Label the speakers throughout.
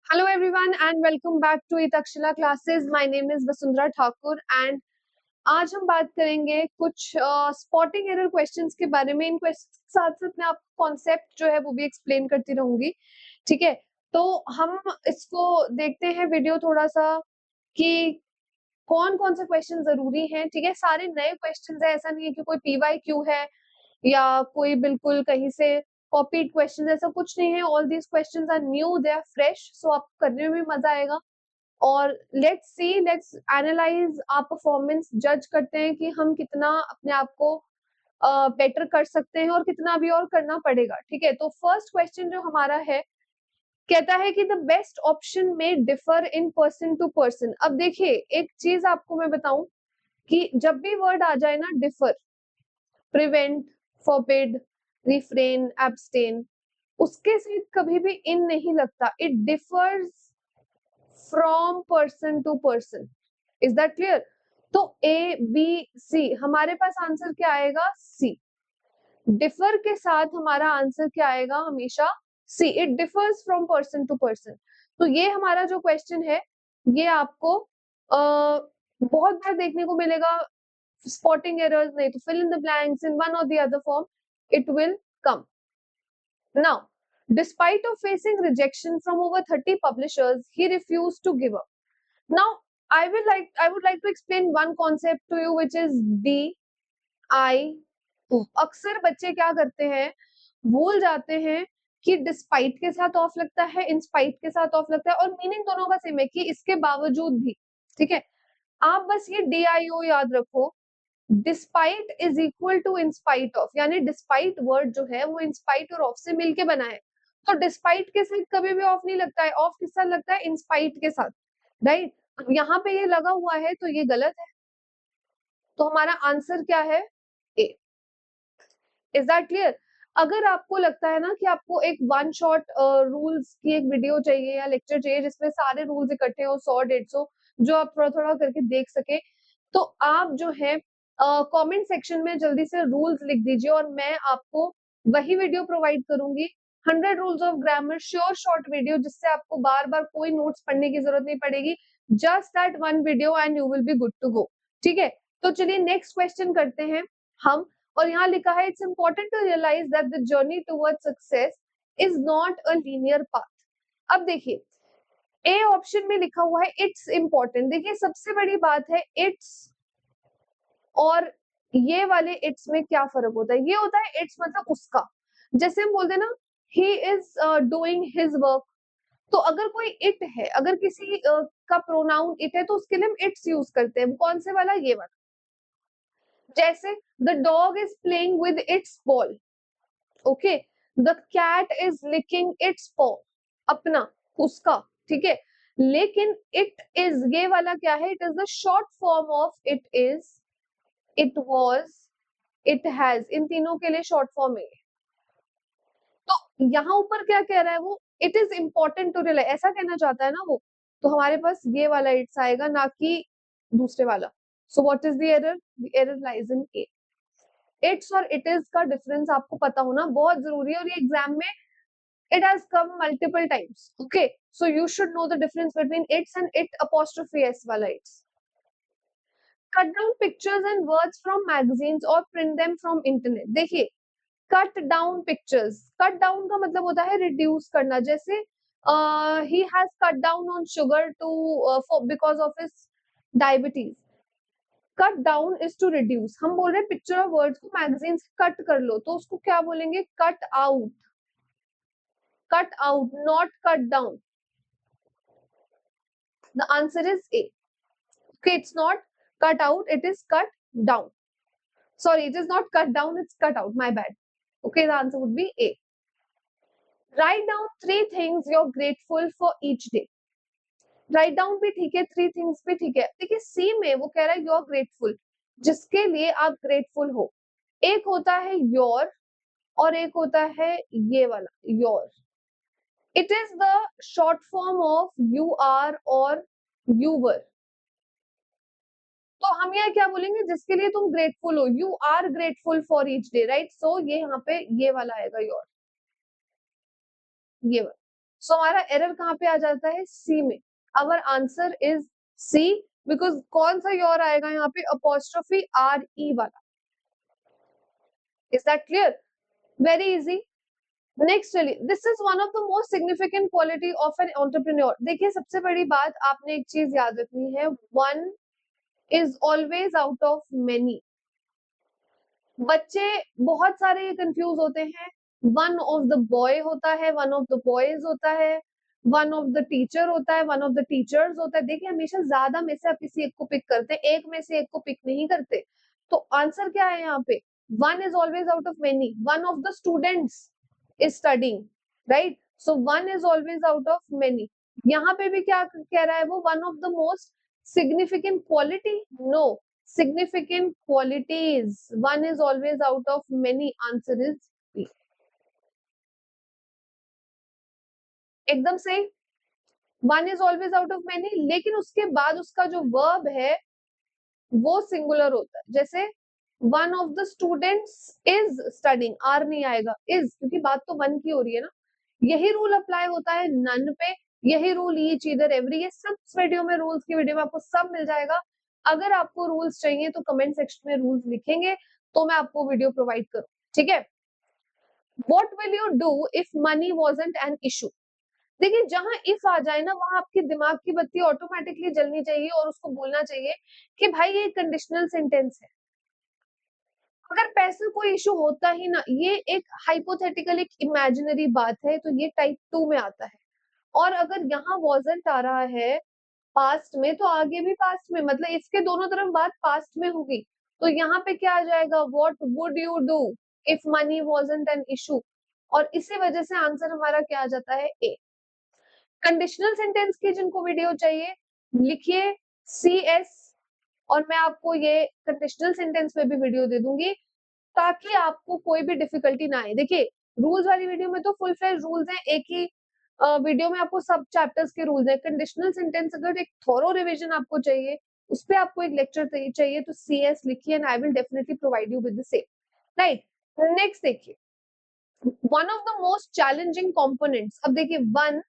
Speaker 1: Hello everyone and welcome back to Itakshila classes. My name is Vasundhara Thakur and आज हम बात करेंगे कुछ स्पॉटिंग एरर क्वेश्चंस के बारे में। इन क्वेश्चंस के साथ साथ मैं आपको कॉन्सेप्ट जो है वो भी एक्सप्लेन करती रहूंगी। ठीक है, तो हम इसको देखते हैं वीडियो थोड़ा सा कि कौन कौन से क्वेश्चन जरूरी हैं। ठीक है, सारे नए क्वेश्चंस है, ऐसा नहीं है कि कोई पीवाईक्यू है या कोई बिल्कुल कहीं से कॉपीड क्वेश्चन, ऐसा कुछ नहीं है। All these questions are new, they are fresh, so आपको करने में भी मजा आएगा। और लेट्स एनालाइज आवर परफॉर्मेंस, जज करते हैं कि हम कितना अपने आप को बेटर कर सकते हैं और कितना भी और करना पड़ेगा। ठीक है, तो फर्स्ट क्वेश्चन जो हमारा है कहता है कि द बेस्ट ऑप्शन में differ in person to person. अब देखिए, एक चीज आपको मैं बताऊं कि जब भी वर्ड आ जाए ना differ, prevent, forbid, refrain, abstain, उसके साथ कभी भी इन नहीं लगता। It differs from person to person. Is that clear? तो ए बी सी, हमारे पास आंसर क्या आएगा? सी। डिफर के साथ हमारा आंसर क्या आएगा? हमेशा C. It differs from person to person. तो ये हमारा जो क्वेश्चन है ये आपको बहुत बार देखने को मिलेगा। स्पॉटिंग एरर्स नहीं तो fill in the blanks in one or the other form it will come. Now, despite of facing rejection from over 30 publishers, he refused to give up. Now, I would like to explain one concept to you, which is DIO. अक्सर बच्चे क्या करते हैं, भूल जाते हैं कि despite के साथ ऑफ लगता है, इंस्पाइट के साथ ऑफ लगता है, और मीनिंग दोनों का सेम है कि इसके बावजूद भी। ठीक है, आप बस ये DIO याद रखो। Despite is equal to in spite of, यानी डिस्पाइट वर्ड जो है वो इंस्पाइट और ऑफ से मिलके बना है। तो डिस्पाइट के साथ कभी भी ऑफ नहीं लगता है, ऑफ किस साथ लगता है? इंस्पाइट के साथ, राइट? अब यहाँ पे ये लगा हुआ है तो ये गलत है, तो हमारा आंसर क्या है? ए। Is that clear? अगर आपको लगता है ना कि आपको एक वन शॉट रूल्स की एक वीडियो चाहिए या लेक्चर चाहिए जिसमें सारे रूल्स इकट्ठे हो, 100-150, जो आप थोड़ा थोड़ा करके देख सके, तो आप जो है कमेंट सेक्शन में जल्दी से रूल्स लिख दीजिए और मैं आपको वही वीडियो प्रोवाइड करूंगी। 100 rules of grammar, sure short video, जिससे आपको बार बार कोई नोट्स पढ़ने की जरूरत नहीं पड़ेगी। Just that one video and you will be good to go. ठीक है, तो चलिए नेक्स्ट क्वेश्चन करते हैं हम। और यहाँ लिखा है it's important to realize that the journey towards success is not a linear path. अब देखिए, ए ऑप्शन में लिखा हुआ है इट्स इंपॉर्टेंट। देखिए, सबसे बड़ी बात है इट्स और ये वाले इट्स में क्या फर्क होता है? ये होता है इट्स मतलब उसका, जैसे हम बोलते हैं ना he is doing his work. तो अगर कोई इट है, अगर किसी का प्रोनाउन इट है तो उसके लिए हम इट्स यूज करते हैं। कौन से वाला? ये वाला। जैसे the dog is playing with its ball, okay, the cat is licking its paw, अपना, उसका। ठीक है, लेकिन इट इज ये वाला क्या है? It is the short form of it is, it was, it has, इन तीनों के लिए शॉर्ट फॉर्म है। तो यहाँ ऊपर क्या कह रहा है वो? It is important to realize, ऐसा कहना चाहता है ना वो। तो हमारे पास ये वाला इट्स आएगा, ना कि दूसरे वाला। So what is the error? The error lies in A. It's और इट इज का डिफरेंस आपको पता होना बहुत जरूरी है, और ये एग्जाम में it has come multiple times. Okay, so you should know the difference between its and it apostrophe s wala its. Cut down pictures and words from magazines or print them from internet. देखिए, cut down pictures, cut down का मतलब होता है reduce करना। जैसे he has cut down on sugar to for because of his diabetes. cut down is to reduce। हम बोल रहे हैं पिक्चर और वर्ड्स को मैगजीन से कट कर लो, तो उसको क्या बोलेंगे? Cut out. cut out, not cut down. The answer is A. Okay, it's not cut out, it is cut down. Sorry, it is not cut down, it's cut out. My bad. Okay, the answer would be A. Write down 3 things you're grateful for each day. Write down भी ठीक है, 3 things भी ठीक है। देखिए, सी में वो कह रहा है you're grateful, जिसके लिए आप ग्रेटफुल हो। एक होता है योर और एक होता है ये वाला your. It is the short form of you are और यू वर। तो हम यहाँ क्या बोलेंगे? जिसके लिए तुम ग्रेटफुल हो, you are grateful for each day, right? So ये यहाँ पे ये वाला आएगा योर, ये वाला। सो हमारा एरर कहाँ पे आ जाता है, सी में. Our answer is C, because कौन सा योर आएगा यहाँ पे, अपोस्ट्रोफी आर ई वाला. Is that clear? Very easy. Next चलिए, this is one of the most significant quality of an entrepreneur. देखिए सबसे बड़ी बात आपने एक चीज याद रखनी है, one is always out of many. बच्चे बहुत सारे ये कंफ्यूज होते हैं, वन ऑफ द बॉय होता है, वन ऑफ द बॉयज होता है, वन ऑफ द टीचर होता है, वन ऑफ द टीचर्स होता है. देखिए हमेशा ज्यादा में से आप किसी एक को पिक करते हैं, एक में से एक को पिक नहीं करते. तो आंसर क्या है यहाँ पे, one is always out of many, one of the students is studying, right. So one is always out of many. यहाँ पे भी क्या कह रहा है वो, one of the most significant quality, no, significant qualities, one is always out of many, answer is B. एकदम सही, one is always out of many, लेकिन उसके बाद उसका जो verb है वो सिंगुलर होता है. जैसे one of the students is studying, R नहीं आएगा, is, क्योंकि बात तो one की हो रही है ना. यही रूल अप्लाई होता है none पे, यही रूल each, either, every, ये सब वीडियो में, रूल्स की वीडियो में आपको सब मिल जाएगा. अगर आपको रूल्स चाहिए तो कमेंट सेक्शन में रूल्स लिखेंगे तो मैं आपको वीडियो प्रोवाइड करूं, ठीक है. What will you do if money wasn't an issue? देखिए जहां इफ आ जाए ना, वहां आपके दिमाग की बत्ती ऑटोमेटिकली जलनी चाहिए और उसको बोलना चाहिए कि भाई ये कंडीशनल सेंटेंस है. अगर पैसे कोई इशू होता ही ना, ये एक हाइपोथेटिकल, एक इमेजिनरी बात है, तो ये टाइप 2 में आता है. और अगर यहाँ wasn't आ रहा है पास्ट में, तो आगे भी पास्ट में, मतलब इसके दोनों तरफ बात पास्ट में होगी. तो यहाँ पे क्या आ जाएगा, what would you do if money wasn't an issue. और इसी वजह से आंसर हमारा क्या आ जाता है, ए. कंडीशनल सेंटेंस की जिनको वीडियो चाहिए लिखिए सी एस, और मैं आपको ये कंडीशनल सेंटेंस में भी वीडियो दे दूंगी ताकि आपको कोई भी डिफिकल्टी ना आए. देखिए रूल्स वाली वीडियो में तो फुल फ्लेज रूल्स हैं, एक ही वीडियो में आपको सब चैप्टर्स के रूल्स हैं. कंडीशनल सेंटेंस अगर एक थोरो रिवीजन आपको चाहिए, उस पे आपको एक लेक्चर चाहिए, तो CS लिखिए and I will definitely provide you with the same, right. Next देखिए, one of the most challenging components. अब देखिए one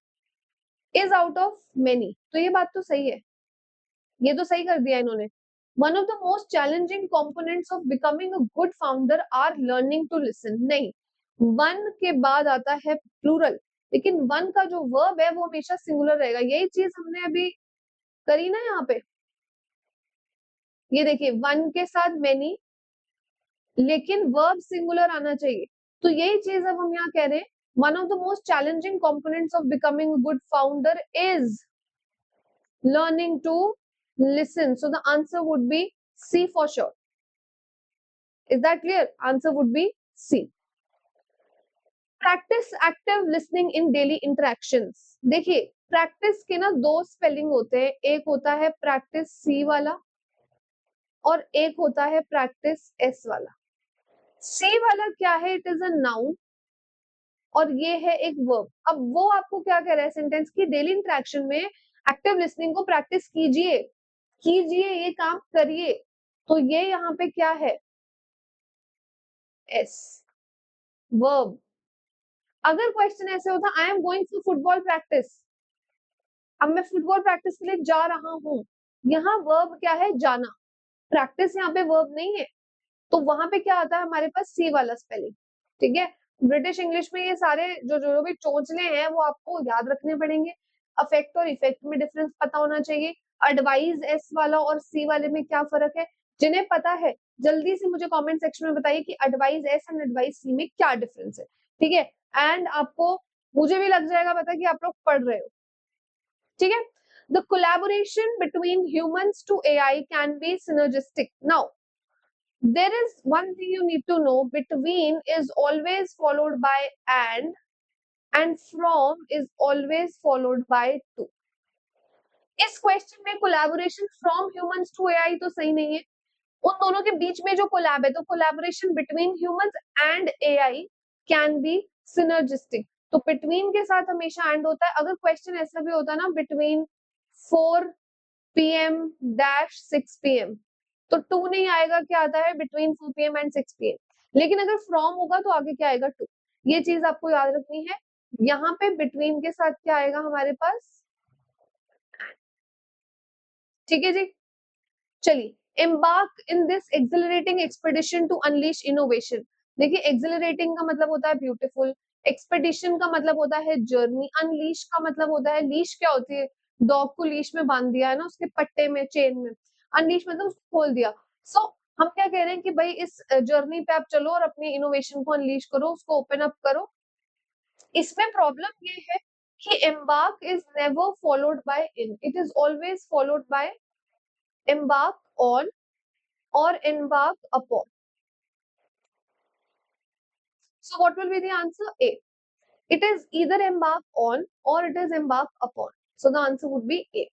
Speaker 1: is out of many, तो ये बात तो सही है, ये तो सही कर दिया इन्होंने. One of the most challenging components of becoming a good founder are learning to listen. नहीं, वन के बाद आता है प्लूरल, लेकिन वन का जो वर्ब है वो हमेशा सिंगुलर रहेगा. यही चीज हमने अभी करी ना यहाँ पे. ये देखिए वन के साथ मेनी, लेकिन वर्ब सिंगुलर आना चाहिए. तो यही चीज अब हम यहाँ कह रहे हैं, one of the most challenging components of becoming a good founder is learning to listen. So the answer would be C for sure. Is that clear? Answer would be C. Practice active listening in daily interactions. देखिए practice के ना दो spelling होते हैं, एक होता है practice सी वाला और एक होता है प्रैक्टिस एस वाला. सी वाला क्या है, इट इज अ नाउन और ये है एक वर्ब. अब वो आपको क्या कह रहा है सेंटेंस की, डेली इंटरेक्शन में एक्टिव लिसनिंग को प्रैक्टिस कीजिए, कीजिए, ये काम करिए. तो ये यहाँ पे क्या है, एस, वर्ब. अगर क्वेश्चन ऐसे होता, I am going to football practice, अब मैं फुटबॉल प्रैक्टिस के लिए जा रहा हूँ, यहाँ वर्ब क्या है, जाना. प्रैक्टिस यहाँ पे वर्ब नहीं है, तो वहां पे क्या आता है हमारे पास, सी वाला स्पेलिंग. ठीक है, ब्रिटिश इंग्लिश में ये सारे जो भी चोचले हैं वो आपको याद रखने पड़ेंगे. अफेक्ट और इफेक्ट में डिफरेंस पता होना चाहिए. एडवाइज एस वाला और सी वाले में क्या फर्क है, जिन्हें पता है जल्दी से मुझे कमेंट सेक्शन में बताइए कि एडवाइज एस एंड एडवाइज सी में क्या डिफरेंस है. ठीक है, एंड आपको, मुझे भी लग जाएगा पता कि आप लोग पढ़ रहे हो. ठीक है, the collaboration between humans to AI can be synergistic. Now there is one thing you need to know, between is always followed by and from is always followed by to. इस क्वेश्चन में collaboration from humans to AI तो सही नहीं है, उन दोनों के बीच में जो कोलैब है, तो collaboration between humans and AI can be synergistic. तो बिटवीन के साथ हमेशा एंड होता है. अगर क्वेश्चन ऐसा भी होता ना, बिटवीन 4 PM डैश 6 PM, तो 2 नहीं आएगा, क्या आता है, बिटवीन 4 PM एंड 6 PM. लेकिन अगर फ्रॉम होगा तो आगे क्या आएगा, 2. ये चीज आपको याद रखनी है. यहाँ पे बिटवीन के साथ क्या आएगा हमारे पास, ठीक है जी। चलिए, embark in this accelerating expedition to unleash innovation. देखिए, एक्सिलरेटिंग का मतलब होता है ब्यूटीफुल, एक्सपेडिशन का मतलब होता है जर्नी, अनलीश का मतलब होता है, लीश क्या होती है, डॉग को लीश में बांध दिया है ना, उसके पट्टे में, चेन में, अनलीश मतलब उसको खोल दिया। सो हम क्या कह रहे हैं कि भाई इस जर्नी पे आप चलो और अपनी इनोवेशन को अनलीश करो, उसको ओपन अप करो। इसमें प्रॉब्लम ये है कि embark is never followed bye in, it is always followed by embark on or embark upon. So what will be the answer? A. It is either embark on or it is embark upon. So the answer would be A.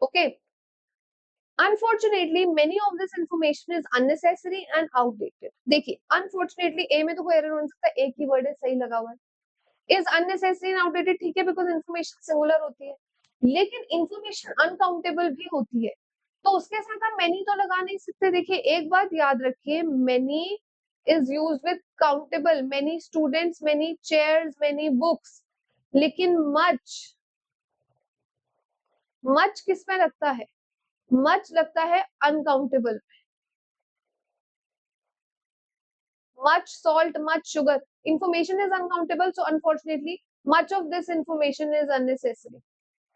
Speaker 1: Okay. Unfortunately, many of this information is unnecessary and outdated. देखिए, unfortunately A में तो कोई error हो सकता है, एक ही word है सही लगा हुआ है. Is unnecessary and outdated ठीक है, because information singular होती है, लेकिन information uncountable भी होती है, तो उसके साथ हम many तो लगा नहीं सकते। देखिए, एक बात याद रखिए, many is used with countable, many students, many chairs, many books, लेकिन much किस में लगता है, much लगता है uncountable, much salt, much sugar, information is uncountable, so unfortunately much of this information is unnecessary.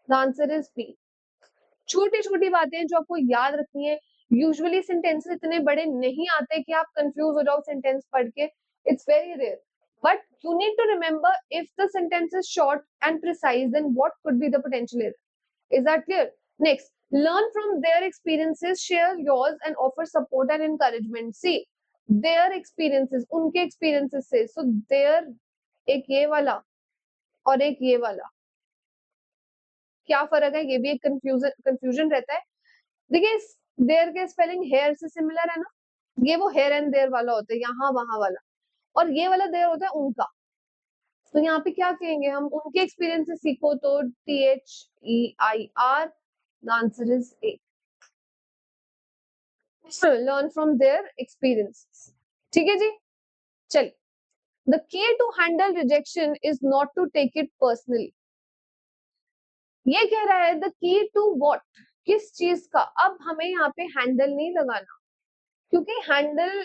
Speaker 1: The answer is B. छोटी छोटी बातें जो आपको याद रखनी है, यूजुअली सेंटेंसेस इतने बड़े नहीं आते कि आप कंफ्यूज हो जाओ सेंटेंस पढ़ के, it's very rare, but you need to remember if the sentence is short and precise then what could be the potential error. Is that clear? Next, learn from their experiences, share yours and offer support and encouragement. See, their experiences, उनके experiences से, so their एक ये वाला और एक ये वाला, क्या फर्क है, ये भी एक कंफ्यूजन रहता है। देखिए, देयर के स्पेलिंग हेयर से सिमिलर है ना, ये वो हेयर एंड देयर वाला होता है, यहाँ वहां वाला, और ये वाला देयर होता है उनका। तो यहाँ पे क्या कहेंगे हम, उनके एक्सपीरियंस से सीखो, तो THEIR, the answer is A, learn from their experiences. ठीक है जी। चलिए, the key to handle rejection is not to take it personally. ये कह रहा है द की टू व्हाट, किस चीज का। अब हमें यहाँ पे हैंडल नहीं लगाना, क्योंकि हैंडल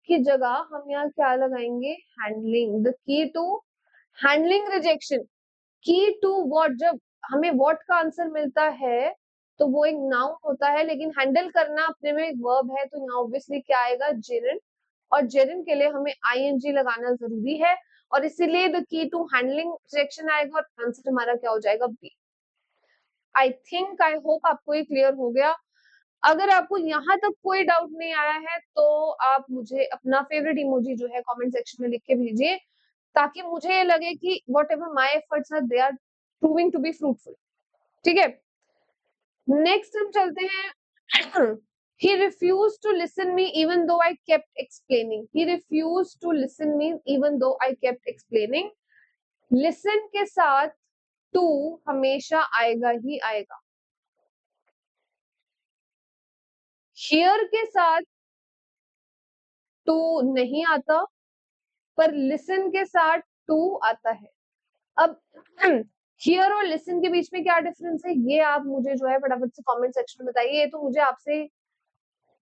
Speaker 1: की जगह हम यहाँ क्या लगाएंगे, handling, the key to handling rejection. Key to what, जब हमें व्हाट का आंसर मिलता है तो वो एक नाउन होता है, लेकिन हैंडल करना अपने में एक वर्ब है, तो यहाँ ऑब्वियसली क्या आएगा, जेरिन, और जेरिन के लिए हमें आईएनजी लगाना जरूरी है, और इसीलिए the key to handling rejection आएगा, और आंसर हमारा क्या हो जाएगा, B. I think, I hope आपको ये क्लियर हो गया। अगर आपको यहाँ तक कोई डाउट नहीं आया है तो आप मुझे अपना फेवरेट इमोजी जो है कमेंट सेक्शन में लिख के भेजिए, ताकि मुझे ये लगे कि whatever my efforts are, they are proving to be fruitful. ठीक है, नेक्स्ट हम चलते हैं। He refused to listen me even though I kept explaining. He refused to listen me even though I kept explaining. Listen के साथ to हमेशा आएगा ही आएगा। Hear के साथ to नहीं आता, पर लिसन के साथ टू आता है। अब हियर और लिसन के बीच में क्या डिफरेंस है, ये आप मुझे जो है फटाफट से कमेंट सेक्शन में बताइए। ये तो मुझे आपसे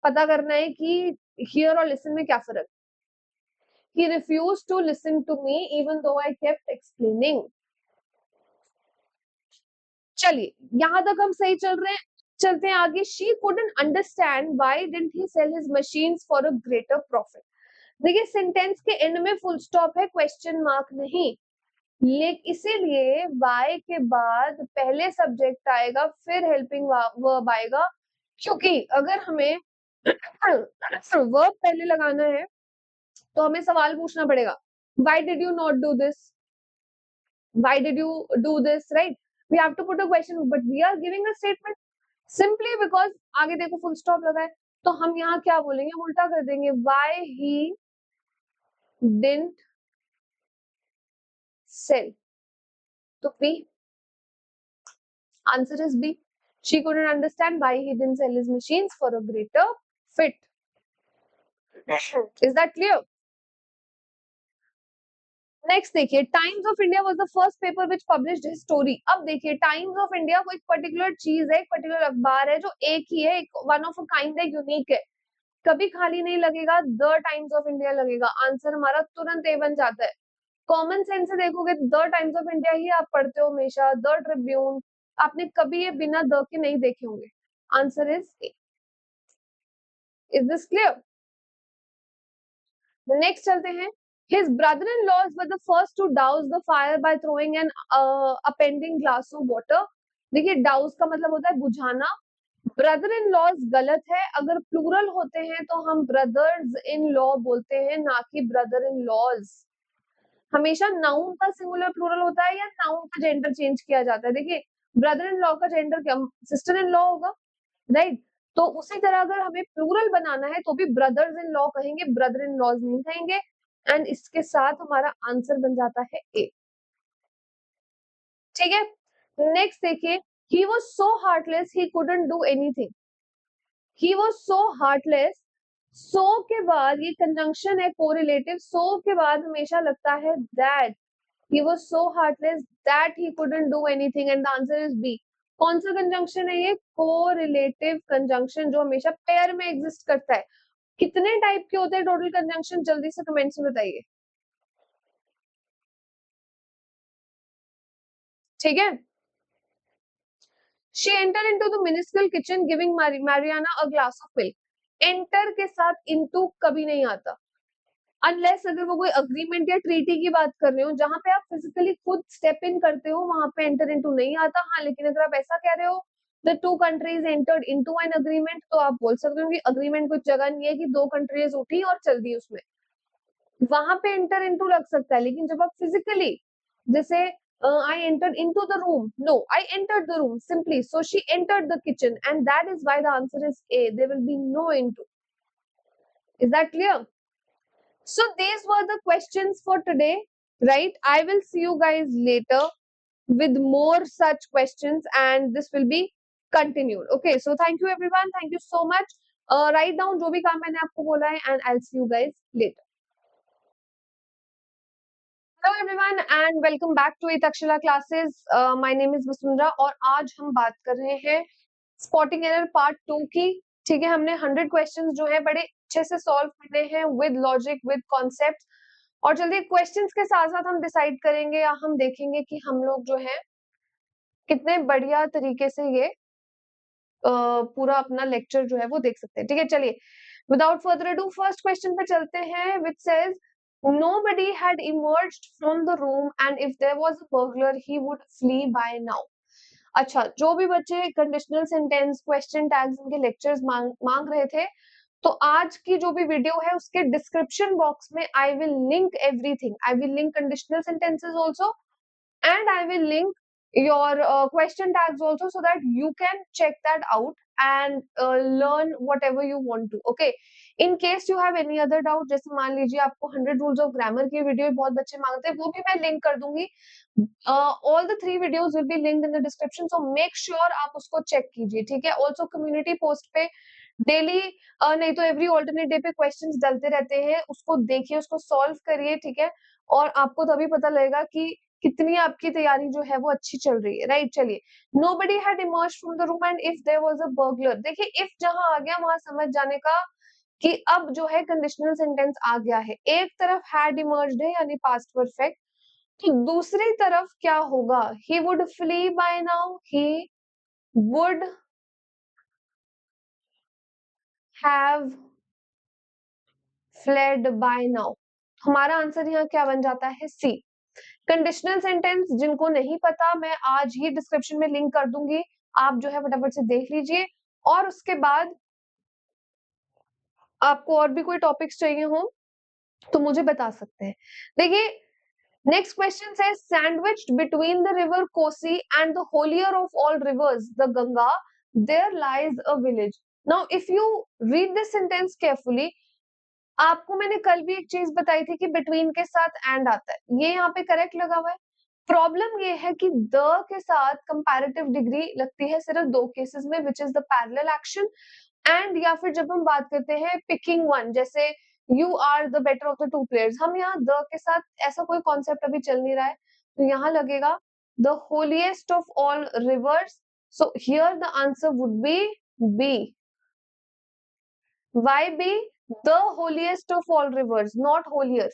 Speaker 1: पता करना है कि हियर और लिसन में क्या फर्क है। He refused to listen to me even though I kept explaining. चलिए, यहां तक हम सही चल रहे हैं, चलते हैं आगे। She couldn't understand why didn't he sell his machines for a greater profit. देखिए, सेंटेंस के एंड में फुल स्टॉप है, क्वेश्चन मार्क नहीं, लेकिन इसीलिए वाई के बाद पहले सब्जेक्ट आएगा, फिर हेल्पिंग वर्ब आएगा, क्योंकि अगर हमें वर्ब पहले लगाना है तो हमें सवाल पूछना पड़ेगा, why did you not do this, why did you do this, right? We have to put a question, but we are giving a statement simply because आगे देखो फुल स्टॉप लगा है, तो हम यहाँ क्या बोलेंगे, उल्टा कर देंगे, व्हाई ही डिडंट सेल, तो B, answer is B. She couldn't understand why he didn't sell his machines for a greater fit. Is that clear? Next देखिए, Times of India was the first paper which published his story. अब देखिए, Times of India वो एक particular चीज है, एक particular अखबार है जो एक ही है, एक वन ऑफ अ काइंड है, यूनिक है, कभी खाली नहीं लगेगा, द टाइम्स ऑफ इंडिया लगेगा, आंसर हमारा तुरंत ए बन जाता है। कॉमन सेंस से देखोगे द टाइम्स ऑफ इंडिया ही आप पढ़ते हो हमेशा, द ट्रिब्यून आपने कभी ये बिना द के नहीं देखे होंगे। Answer is A. Is this clear? Next चलते हैं। His brother-in-laws were the first to douse the fire by throwing an appending glass of water. देखिए, डाउस का मतलब होता है बुझाना। ब्रदर इन लॉज गलत है, अगर प्लूरल होते हैं तो हम ब्रदर्स इन लॉ बोलते हैं, ना कि ब्रदर इन लॉज। हमेशा नाउन का सिंगुलर प्लूरल होता है या नाउन का जेंडर चेंज किया जाता है। देखिए, ब्रदर इन लॉ का जेंडर क्या, सिस्टर इन लॉ होगा, राइट? तो उसी तरह अगर हमें प्लूरल बनाना है तो भी ब्रदर्स इन लॉ कहेंगे, ब्रदर इन लॉज नहीं कहेंगे। एंड इसके साथ हमारा आंसर बन जाता है ए। ठीक है, नेक्स्ट देखिए, he was so heartless he couldn't do anything. He was so heartless, so के बाद ये कंजंक्शन है कोरिलेटिव, सो के बाद हमेशा लगता है that. he was so heartless that he couldn't do anything and the answer is B। कौन सा कंजंक्शन है ये? कोरिलेटिव कंजंक्शन, जो हमेशा पेयर में एग्जिस्ट करता है। कितने टाइप के होते हैं टोटल कंजंक्शन, जल्दी से कमेंट्स में बताइए। ठीक है, she entered into the minuscule kitchen giving Mariana a glass of milk। Enter के साथ इनटू कभी नहीं आता, अनलेस अगर वो कोई अग्रीमेंट या ट्रीटी की बात कर रहे हो जहां पे आप फिजिकली खुद स्टेप इन करते हो, वहां पे एंटर इनटू नहीं आता। हाँ, लेकिन अगर आप ऐसा कह रहे हो the two countries entered into an agreement, तो आप बोल सकते हो कि अग्रीमेंट कुछ जगह नहीं है कि दो कंट्रीज उठी और चल दी उसमें, वहां पे एंटर इनटू लग सकता है। लेकिन जब आप फिजिकली, जैसे I entered into the room, no, I entered the room simply, so she entered the kitchen and that is why the answer is A, there will be no into. Is that clear? So these were the questions for today, right? I will see you guys later with more such questions and this will be continued. Okay, so thank you everyone. Thank you so much. Write down जो भी काम मैंने आपको बोला है and I'll see you guys later. Hello everyone and welcome back to Takshila classes. My name is Vasundhara और आज हम बात कर रहे हैं स्पॉटिंग एरर पार्ट 2 की। ठीक है, हमने 100 क्वेश्चंस जो है बड़े अच्छे से सॉल्व करने हैं विद लॉजिक, विद कॉन्सेप्ट। और जल्दी क्वेश्चंस के साथ साथ हम डिसाइड करेंगे या हम देखेंगे कि हम लोग जो है कितने बढ़िया तरीके से ये पूरा अपना लेक्चर जो है वो देख सकते हैं। ठीक है, चलिए without further ado first question पे चलते हैं which says nobody had emerged from the room and if there was a burglar he would flee by now। अच्छा, जो भी बच्चे कंडीशनल सेंटेंस, क्वेश्चन टैग्स इनके लेक्चर्स मांग रहे थे, तो आज की जो भी वीडियो है उसके डिस्क्रिप्शन बॉक्स में I will link everything. I will link conditional sentences also and I will link your question tags also so that you can check that out and learn whatever you want to। Okay, in case you have any other doubt, जैसे मान लीजिए आपको 100 rules of grammar की video बहुत बच्चे मांगते हैं, वो भी मैं लिंक कर दूंगी। all the 3 videos will be linked in the description, so make sure आप उसको चेक कीजिए। ठीक है, also community post पे डेली नहीं तो एवरी ऑल्टरनेट डे पे क्वेश्चंस डलते रहते हैं, उसको देखिए, उसको सॉल्व करिए। ठीक है, और आपको तभी पता लगेगा कि कितनी आपकी तैयारी जो है वो अच्छी चल रही है, राइट? चलिए, nobody had emerged from the room and if there was a burglar। देखिए, if जहां आ गया वहां समझ जाने का कि अब जो है कंडीशनल सेंटेंस आ गया है। एक तरफ had emerged है यानी पास्ट परफेक्ट, तो दूसरी तरफ क्या होगा? he would flee by now, he would have fled by now। हमारा आंसर यहाँ क्या बन जाता है? सी। कंडीशनल सेंटेंस जिनको नहीं पता, मैं आज ही डिस्क्रिप्शन में लिंक कर दूंगी, आप जो है फटाफट से देख लीजिए। और उसके बाद आपको और भी कोई टॉपिक्स चाहिए हो तो मुझे बता सकते हैं। देखिए, नेक्स्ट क्वेश्चन है sandwiched between the river Kosi and the holier of all rivers the Ganga there lies a village. Now if you read this sentence carefully, आपको मैंने कल भी एक चीज बताई थी कि बिटवीन के साथ एंड आता है, ये यहाँ पे करेक्ट लगा हुआ है। प्रॉब्लम ये है कि द के साथ कंपैरेटिव डिग्री लगती है सिर्फ 2 केसेस में, which is the parallel action and या फिर जब हम बात करते हैं पिकिंग वन, जैसे you are the better of the two players. हम यहाँ द के साथ ऐसा कोई कॉन्सेप्ट अभी चल नहीं रहा है, तो यहाँ लगेगा the holiest of all rivers. So here the answer would be B. Why be the holiest of all rivers, not holier?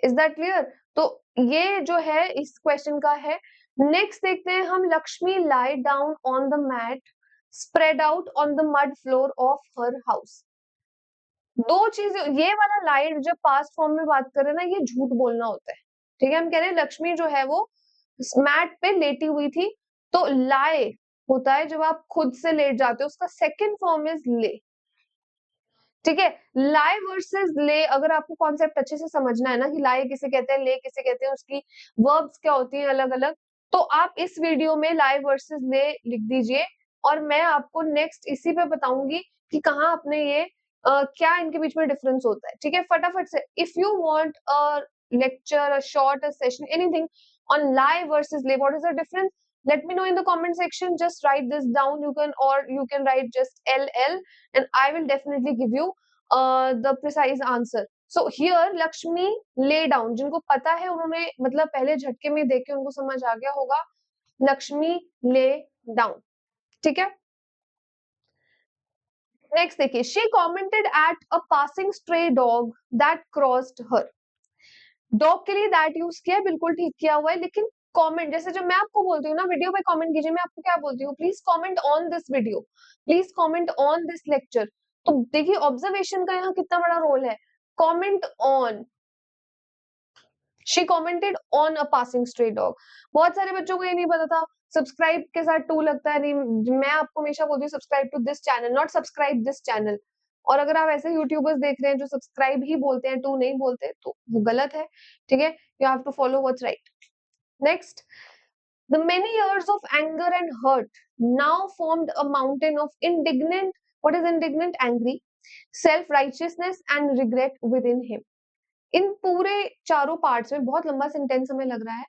Speaker 1: Is that clear? तो ये जो है इस क्वेश्चन का है। नेक्स्ट देखते हैं हम, Lakshmi lie down on the mat spread out on the mud floor of her house। दो चीजें, ये वाला लाइट जब पास्ट फॉर्म में बात कर रहे हैं ना, ये झूठ बोलना होता है, ठीक है। हम कह रहे हैं लक्ष्मी जो है वो मैट पे लेटी हुई थी, तो lie होता है जब आप खुद से लेट जाते हो, उसका सेकंड फॉर्म इज ले, ठीक है। लाई वर्सेस ले, अगर आपको कॉन्सेप्ट अच्छे से समझना है ना कि लाई किसे कहते हैं, ले किसे कहते हैं, उसकी वर्ब्स क्या होती हैं अलग अलग, तो आप इस वीडियो में लाई वर्सेस ले लिख दीजिए, और मैं आपको नेक्स्ट इसी पे बताऊंगी कि कहाँ अपने ये क्या इनके बीच में डिफरेंस होता है, ठीक है। फटाफट से, if you want a lecture, a short, a session, anything on lie versus lay, what is the difference? Let me know in the comment section. Just write this down. You can write just LL, and I will definitely give you the precise answer. So here Lakshmi lay down, जिनको पता है उन्होंने मतलब पहले झटके में देख के उनको समझ आ गया होगा, लक्ष्मी lay down, ठीक है। नेक्स्ट देखिए, she commented at a passing stray dog that crossed her। Dog के लिए दैट यूज किया है, बिल्कुल ठीक किया हुआ है, लेकिन कमेंट, जैसे जब मैं आपको बोलती हूँ ना वीडियो पे कमेंट कीजिए, मैं आपको क्या बोलती हूँ, please comment on this video, please comment on this lecture. तो देखिए ऑब्जर्वेशन का यहाँ कितना बड़ा रोल है, comment on. She commented on a passing stray dog. बहुत सारे बच्चों को ये नहीं पता था, सब्सक्राइब के साथ टू लगता है, नहीं, मैं आपको हमेशा बोलती हूँ subscribe to this channel, not subscribe this channel. और अगर आप ऐसे यूट्यूबर्स देख रहे हैं जो सब्सक्राइब ही बोलते हैं, टू नहीं बोलते, तो वो गलत है, ठीक है। You have to follow what's right. Next, the many years of anger and hurt now formed a mountain of indignant, what is indignant? Angry, self-righteousness and regret within him। इन पूरे चारों पार्ट्स में बहुत लंबा सेंटेंस हमें लग रहा है,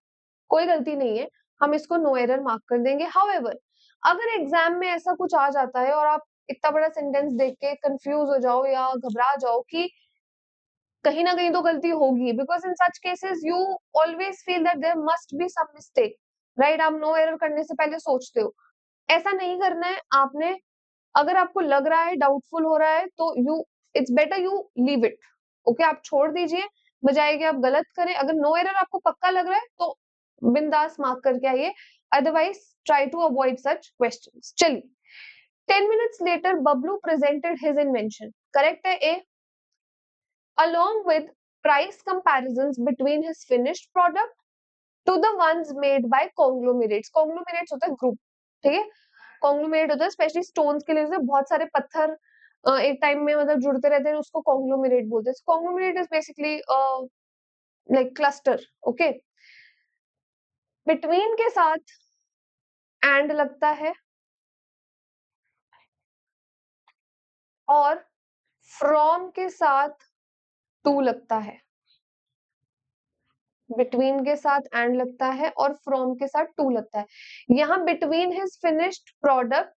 Speaker 1: कोई गलती नहीं है, हम इसको नो एरर मार्क कर देंगे। हाउएवर, अगर एग्जाम में ऐसा कुछ आ जाता है और आप इतना बड़ा सेंटेंस देख के कंफ्यूज हो जाओ या घबरा जाओ कि कहीं ना कहीं तो गलती होगी, because in such cases you always feel that there must be some mistake, right. आप नो एरर करने से पहले सोचते हो, ऐसा नहीं करना है आपने। अगर आपको लग रहा है, डाउटफुल हो रहा है, तो it's better you leave it, okay, आप छोड़ दीजिए, बजाय कि आप गलत करें। अगर नो एरर आपको पक्का लग रहा है तो बिंदास मार्क करके आइए, otherwise try to avoid such questions. चलिए, 10 minutes later Bablu presented his invention, correct है A, along with price comparisons between his finished product to the ones made by conglomerates। conglomerates होता है ग्रुप, ठीक है। कॉन्ग्लोमेरेट होता है स्पेशली स्टोन्स के लिए, बहुत सारे पत्थर एक टाइम में मतलब जुड़ते रहते हैं, उसको कॉन्ग्लोमेरेट बोलते हैं। Conglomerate is basically like cluster, okay. Between के साथ एंड लगता है और फ्रॉम के साथ टू लगता है, बिटवीन के साथ एंड लगता है और फ्रॉम के साथ टू लगता है। यहाँ between his finished product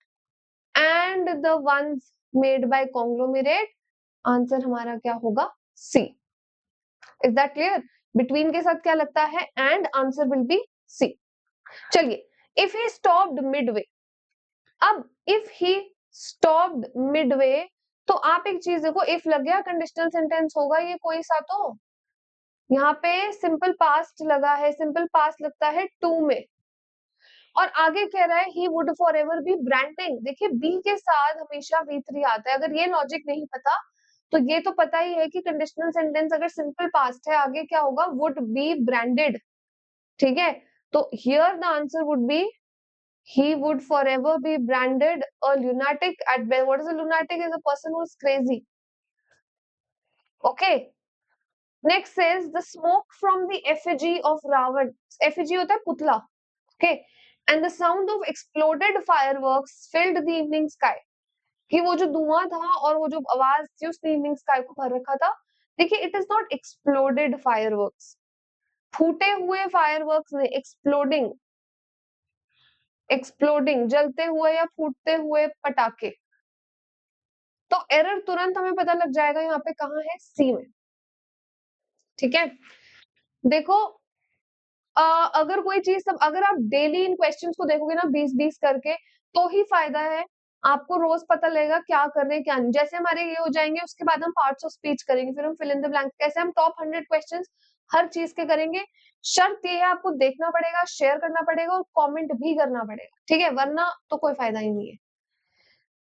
Speaker 1: and the ones made by conglomerate, answer हमारा क्या होगा, C. Is that clear? Between के साथ क्या लगता है, and, answer will be C. चलिए, इफ ही स्टॉप्ड मिडवे, अब इफ ही स्टॉप्ड मिडवे, तो आप एक चीज देखो, इफ लग गया कंडीशनल सेंटेंस होगा ये कोई सा, तो यहाँ पे सिंपल पास्ट लगा है, सिंपल पास्ट लगता है टू में, और आगे कह रहा है he would for ever be branding. देखिए बी के साथ हमेशा V3 आता है, अगर ये लॉजिक नहीं पता तो ये तो पता ही है कि कंडीशनल सेंटेंस अगर सिंपल पास्ट है आगे क्या होगा, वुड बी ब्रांडेड, ठीक है। तो here the answer would B he would forever be branded a lunatic at best। What is a lunatic? Is a person who is crazy, okay। Next says the smoke from the effigy of Ravan, effigy होता है पुतला, okay, and the sound of exploded fireworks filled the evening sky। कि वो जो धुआं था और वो जो आवाज थी उसने इवनिंग स्काई को भर रखा था। देखिए it is not exploded fireworks, फूटे हुए फायरवर्क्स नहीं, एक्सप्लोडिंग, एक्सप्लोडिंग, जलते हुए या फूटते हुए पटाखे, तो एरर तुरंत हमें पता लग जाएगा यहाँ पे कहाँ है, सी में। ठीक है, देखो अगर कोई चीज सब अगर आप डेली इन क्वेश्चंस को देखोगे ना 20-20 करके, तो ही फायदा है। आपको रोज पता लगेगा क्या कर रहे हैं क्या नहीं। जैसे हमारे ये हो जाएंगे, उसके बाद हम पार्ट्स ऑफ स्पीच करेंगे, फिर हम फिल इन द ब्लैंक, कैसे हम टॉप 100 क्वेश्चंस हर चीज के करेंगे। शर्त ये है आपको देखना पड़ेगा, शेयर करना पड़ेगा और कमेंट भी करना पड़ेगा, ठीक है, वरना तो कोई फायदा ही नहीं है।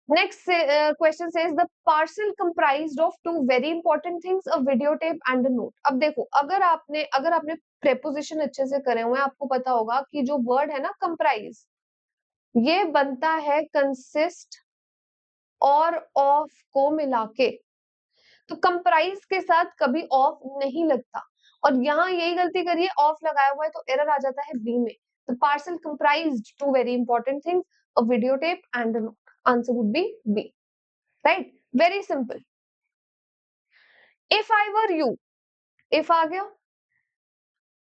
Speaker 1: Next question says the parcel comprised of two very important things, a videotape and a note. अब देखो, अगर आपने preposition अच्छे से करे हुए हैं, आपको पता होगा कि जो word है ना comprise, ये बनता है consist और of को मिला के। तो comprise के साथ कभी of नहीं लगता, और यहाँ यही गलती करिए, of लगाया हुआ है तो error आ जाता है B में। The parcel comprised two very important things, a videotape and a note. Answer would be B. Right, very simple. If I were you, if आ गया,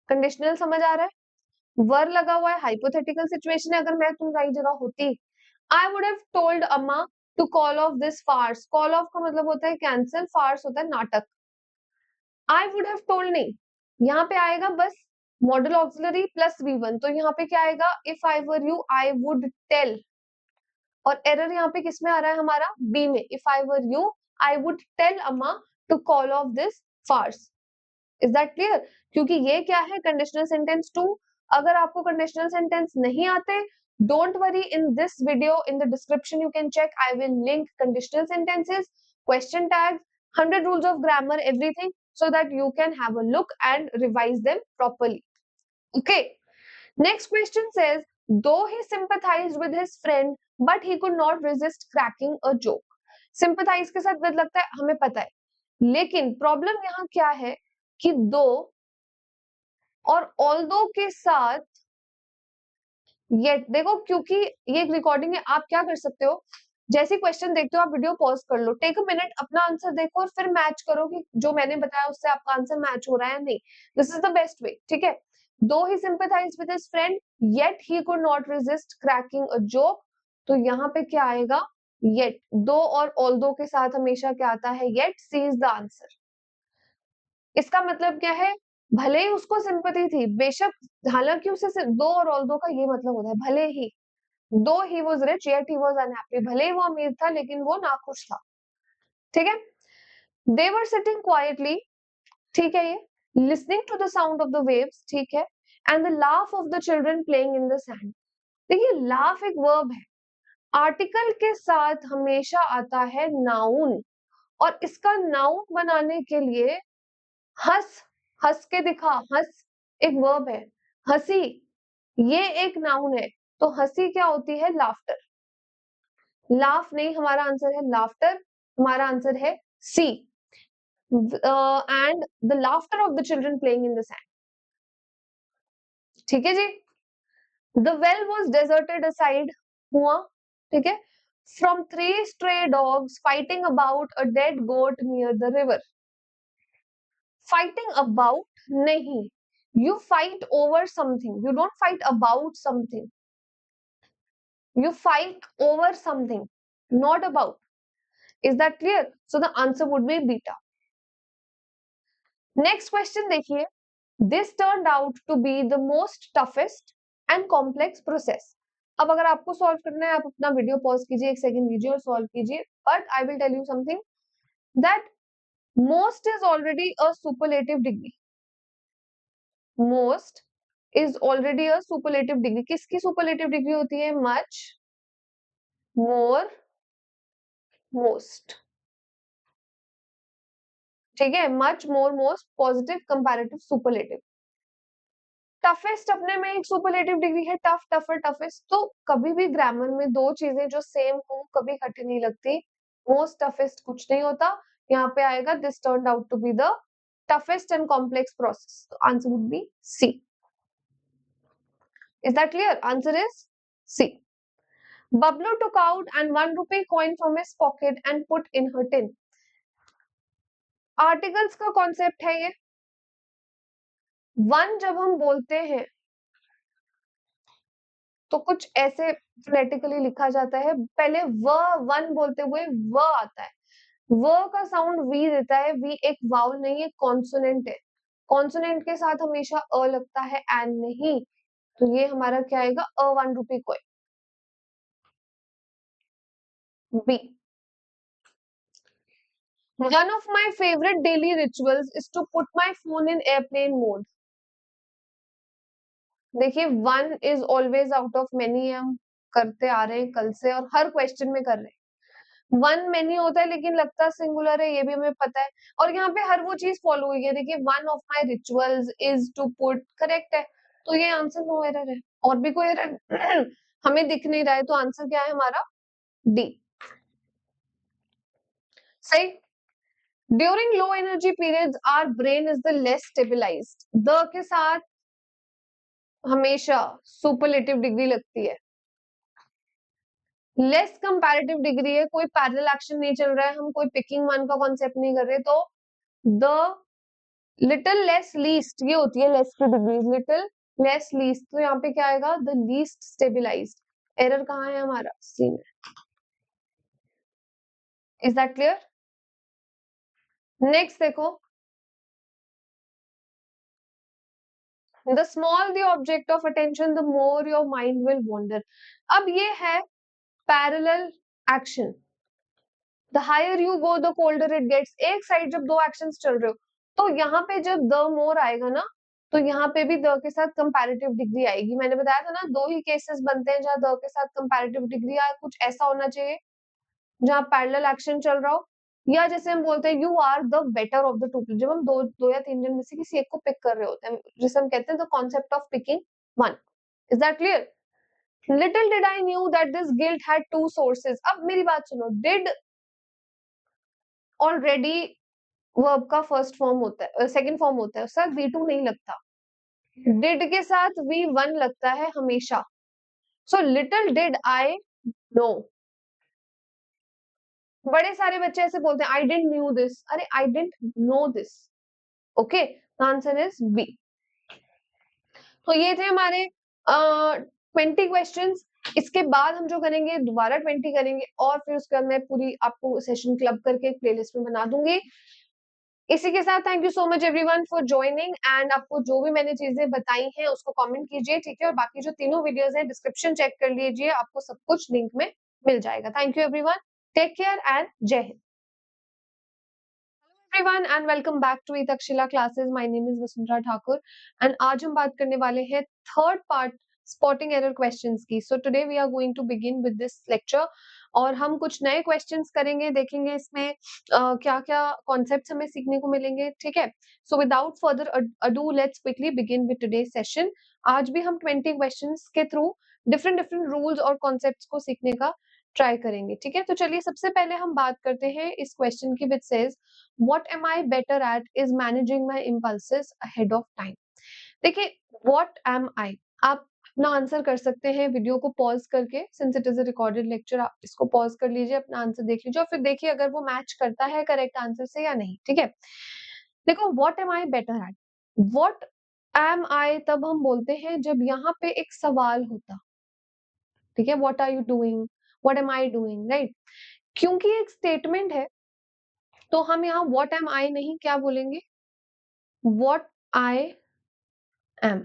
Speaker 1: कंडीशनल समझ आ रहा है, वर लगा हुआ है, हाइपोथेटिकल सिचुएशन है, अगर मैं तुम्हारी जगह होती, I would have told Amma to call off this farce. Call off का मतलब होता है कैंसिल, फार्स होता है नाटक। आई वुड हैव टोल्ड नहीं, यहाँ पे आएगा बस मॉडल ऑक्सिलरी प्लस V1, तो यहाँ पे क्या आएगा, if I were you I would tell, और एरर यहाँ पे किसमें आ रहा है हमारा, बी में। If I were you I would tell Amma to call off this farce. Is that clear? क्योंकि ये क्या है, कंडीशनल सेंटेंस 2। अगर आपको कंडीशनल सेंटेंस नहीं आते, don't worry, in this video in the description you can check, I will link conditional sentences, question tags, 100 rules of grammar, everything, so that you can have a look and revise them properly. Okay, next question says, though he sympathized with his friend but he could not resist cracking a joke. sympathize के साथ with लगता है हमें पता है, लेकिन problem यहाँ क्या है कि दो और ऑल्दो के साथ येट, देखो क्योंकि ये एक रिकॉर्डिंग है, आप क्या कर सकते हो, जैसे क्वेश्चन देखते हो आप वीडियो पॉज कर लो, टेक अ मिनट, अपना आंसर देखो और फिर मैच करो कि जो मैंने बताया उससे आपका आंसर मैच हो रहा है या नहीं। This is the best way, ठीक है। Though he sympathize with his friend yet he could not resist cracking a joke, तो यहाँ पे क्या आएगा, येट। दो और ऑल्दो के साथ हमेशा क्या आता है, yet. C is the answer. इसका मतलब क्या है, भले ही उसको सिंपैथी थी, बेशक, हालांकि उसे दो और ऑल्दो का ये मतलब होता है, भले ही, दो he was rich yet he was unhappy, भले ही वो अमीर था लेकिन वो नाखुश था, ठीक है। दे वर सिटिंग क्वाइटली, ठीक है, ये listening to the sound of the waves, ठीक है, and the laugh of the children playing in the sand. देखिए, लाफ एक वर्ब है, आर्टिकल के साथ हमेशा आता है नाउन, और इसका नाउन बनाने के लिए हंस, हंस के दिखा, हंस एक वर्ब है, हंसी ये एक नाउन है, तो हंसी क्या होती है, लाफ्टर। लाफ नहीं, हमारा आंसर है लाफ्टर, हमारा आंसर है C, and the laughter of the children playing in the sand, ठीक है जी। The well was deserted aside, हुआ, ठीक है, from 3 stray dogs fighting about a dead goat near the river. Fighting about नहीं, you fight over something, you don't fight about something, you fight over something, not about. Is that clear? So the answer would be beta. Next question देखिए, this turned out to be the most toughest and complex process. अब अगर आपको solve करना है, आप अपना video pause कीजिए, 1 second लीजिए और सॉल्व कीजिए, but I will tell you something, that most is already a superlative degree. Most is already a superlative degree. किसकी superlative degree होती है, much, more, most, ठीक है, much, more, most, positive, comparative, superlative. Toughest अपने में एक superlative degree है, tough, tougher, toughest, तो कभी भी ग्रामर में दो चीजें जो सेम हो कभी खट्टी नहीं लगती। मोस्ट टफेस्ट कुछ नहीं होता, यहाँ पे आएगा this turned out to be the toughest and complex process, तो answer would be C. Is that clear? Answer is C. Bablu took out an 1 rupee coin from his pocket and put in her tin. Articles का concept है ये, one जब हम बोलते हैं तो कुछ ऐसे फोनेटिकली लिखा जाता है, पहले व वन बोलते हुए व आता है, व का साउंड वी देता है, वी एक वाउल नहीं है, कॉन्सोनेंट है, कॉन्सोनेंट के साथ हमेशा अ लगता है एन नहीं, तो ये हमारा क्या आएगा, a 1 rupee coin. B, one of my favorite daily rituals is to put my phone in airplane mode. देखिए one is always out of many, हम करते आ रहे हैं कल से और हर क्वेश्चन में कर रहे हैं, वन मेनी होता है लेकिन लगता सिंगुलर है, ये भी हमें पता है, और यहाँ पे हर वो चीज फॉलो हुई है, देखिए one of my rituals is to put, correct है, तो ये आंसर नो एरर है, और भी कोई एरर हमें दिख नहीं रहा है, तो आंसर क्या है हमारा, डी, सही। During low energy periods our brain is the less stabilized, the के साथ हमेशा सुपरलेटिव डिग्री लगती है, लेस कंपैरेटिव डिग्री है, कोई पैरेलल एक्शन नहीं चल रहा है, हम कोई पिकिंग वन का कॉन्सेप्ट नहीं कर रहे, तो द लिटिल लेस लीस्ट ये होती है लेस की डिग्री, लिटिल लेस लीस्ट, तो यहाँ पे क्या आएगा, द लीस्ट स्टेबिलाइज्ड, एरर कहाँ है हमारा, सी में। Is that clear? नेक्स्ट देखो, the small the object of attention the more your mind will wander, अब ये है parallel action, the higher you go the colder it gets, एक side जब दो एक्शंस चल रहे हो, तो यहाँ पे जब द मोर आएगा ना, तो यहाँ पे भी द के साथ कंपैरेटिव डिग्री आएगी, मैंने बताया था ना, दो ही केसेस बनते हैं जहाँ द के साथ कंपैरेटिव डिग्री या कुछ ऐसा होना चाहिए जहाँ पैरेलल एक्शन चल रहा हो, या जैसे हम बोलते हैं you are the better of the two, जब हम दो या तीन जन में से किसी एक को पिक कर रहे होते हैं, जिसे हम कहते हैं the concept of picking one. Is that clear? Little did I knew that this guilt had two sources, अब मेरी बात सुनो, डिड ऑलरेडी वर्ब का फर्स्ट फॉर्म होता है, सेकंड फॉर्म होता है, उसका V2 नहीं लगता, डिड के साथ V1 लगता है हमेशा, so little did I know, बड़े सारे बच्चे ऐसे बोलते हैं आई डिडंट न्यू दिस, अरे I didn't know this, okay, answer is B. तो ये थे हमारे 20 क्वेश्चंस, इसके बाद हम जो करेंगे दोबारा 20 करेंगे, और फिर उसके बाद मैं पूरी आपको सेशन क्लब करके एक प्लेलिस्ट में बना दूंगी। इसी के साथ thank you so much everyone for joining, and आपको जो भी मैंने चीजें बताई हैं उसको कमेंट कीजिए, ठीक है, और बाकी जो तीनों वीडियोस हैं डिस्क्रिप्शन चेक कर लीजिए, आपको सब कुछ लिंक में मिल जाएगा। Thank you everyone, take care and जय हिंद। Everyone and welcome back to Takshashila classes, my name is Vasundhara Thakur, and आज हम बात करने वाले हैं third part spotting error questions की। So today we are going to begin with this lecture, और हम कुछ नए क्वेश्चंस करेंगे, देखेंगे इसमें क्या क्या कॉन्सेप्ट्स हमें सीखने को मिलेंगे, ठीक है। So without further ado let's quickly begin with today's session. आज भी हम 20 क्वेश्चंस के थ्रू डिफरेंट डिफरेंट रूल्स और कॉन्सेप्ट्स को सीखने का ट्राई करेंगे, ठीक है। तो चलिए सबसे पहले हम बात करते हैं इस क्वेश्चन की, which says what am I better at is managing my impulses ahead of time। देखिए what am I, आप अपना आंसर कर सकते हैं वीडियो को पॉज करके, since it is a recorded lecture, आप इसको पॉज कर लीजिए, अपना आंसर देख लीजिए, और फिर देखिए अगर वो मैच करता है करेक्ट आंसर से या नहीं, ठीक है। देखो what am I better at, what am I तब हम बोलते हैं जब यहाँ पे एक सवाल होता, ठीक है, what are you doing, what am I doing, right, क्योंकि एक स्टेटमेंट है तो हम यहाँ what am I नहीं क्या बोलेंगे, what I am।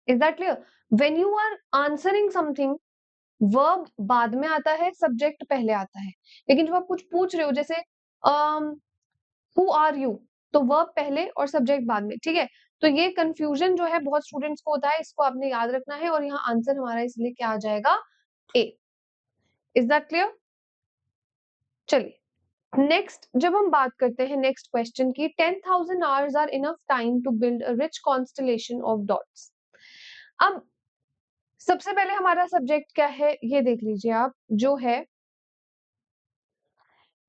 Speaker 1: Is that clear? When you are answering something, verb बाद में आता है, subject पहले आता है, लेकिन जब आप कुछ पूछ रहे हो जैसे who are you, तो verb पहले और subject बाद में, ठीक है। तो ये confusion जो है बहुत स्टूडेंट्स को होता है, इसको आपने याद रखना है, और यहाँ आंसर हमारा इसलिए क्या आ जाएगा, A। Is that clear? चलिए नेक्स्ट, जब हम बात करते हैं नेक्स्ट क्वेश्चन की, 10,000 hours are enough time to build a rich constellation of dots. अब सबसे पहले हमारा सब्जेक्ट क्या है ये देख लीजिए आप, जो है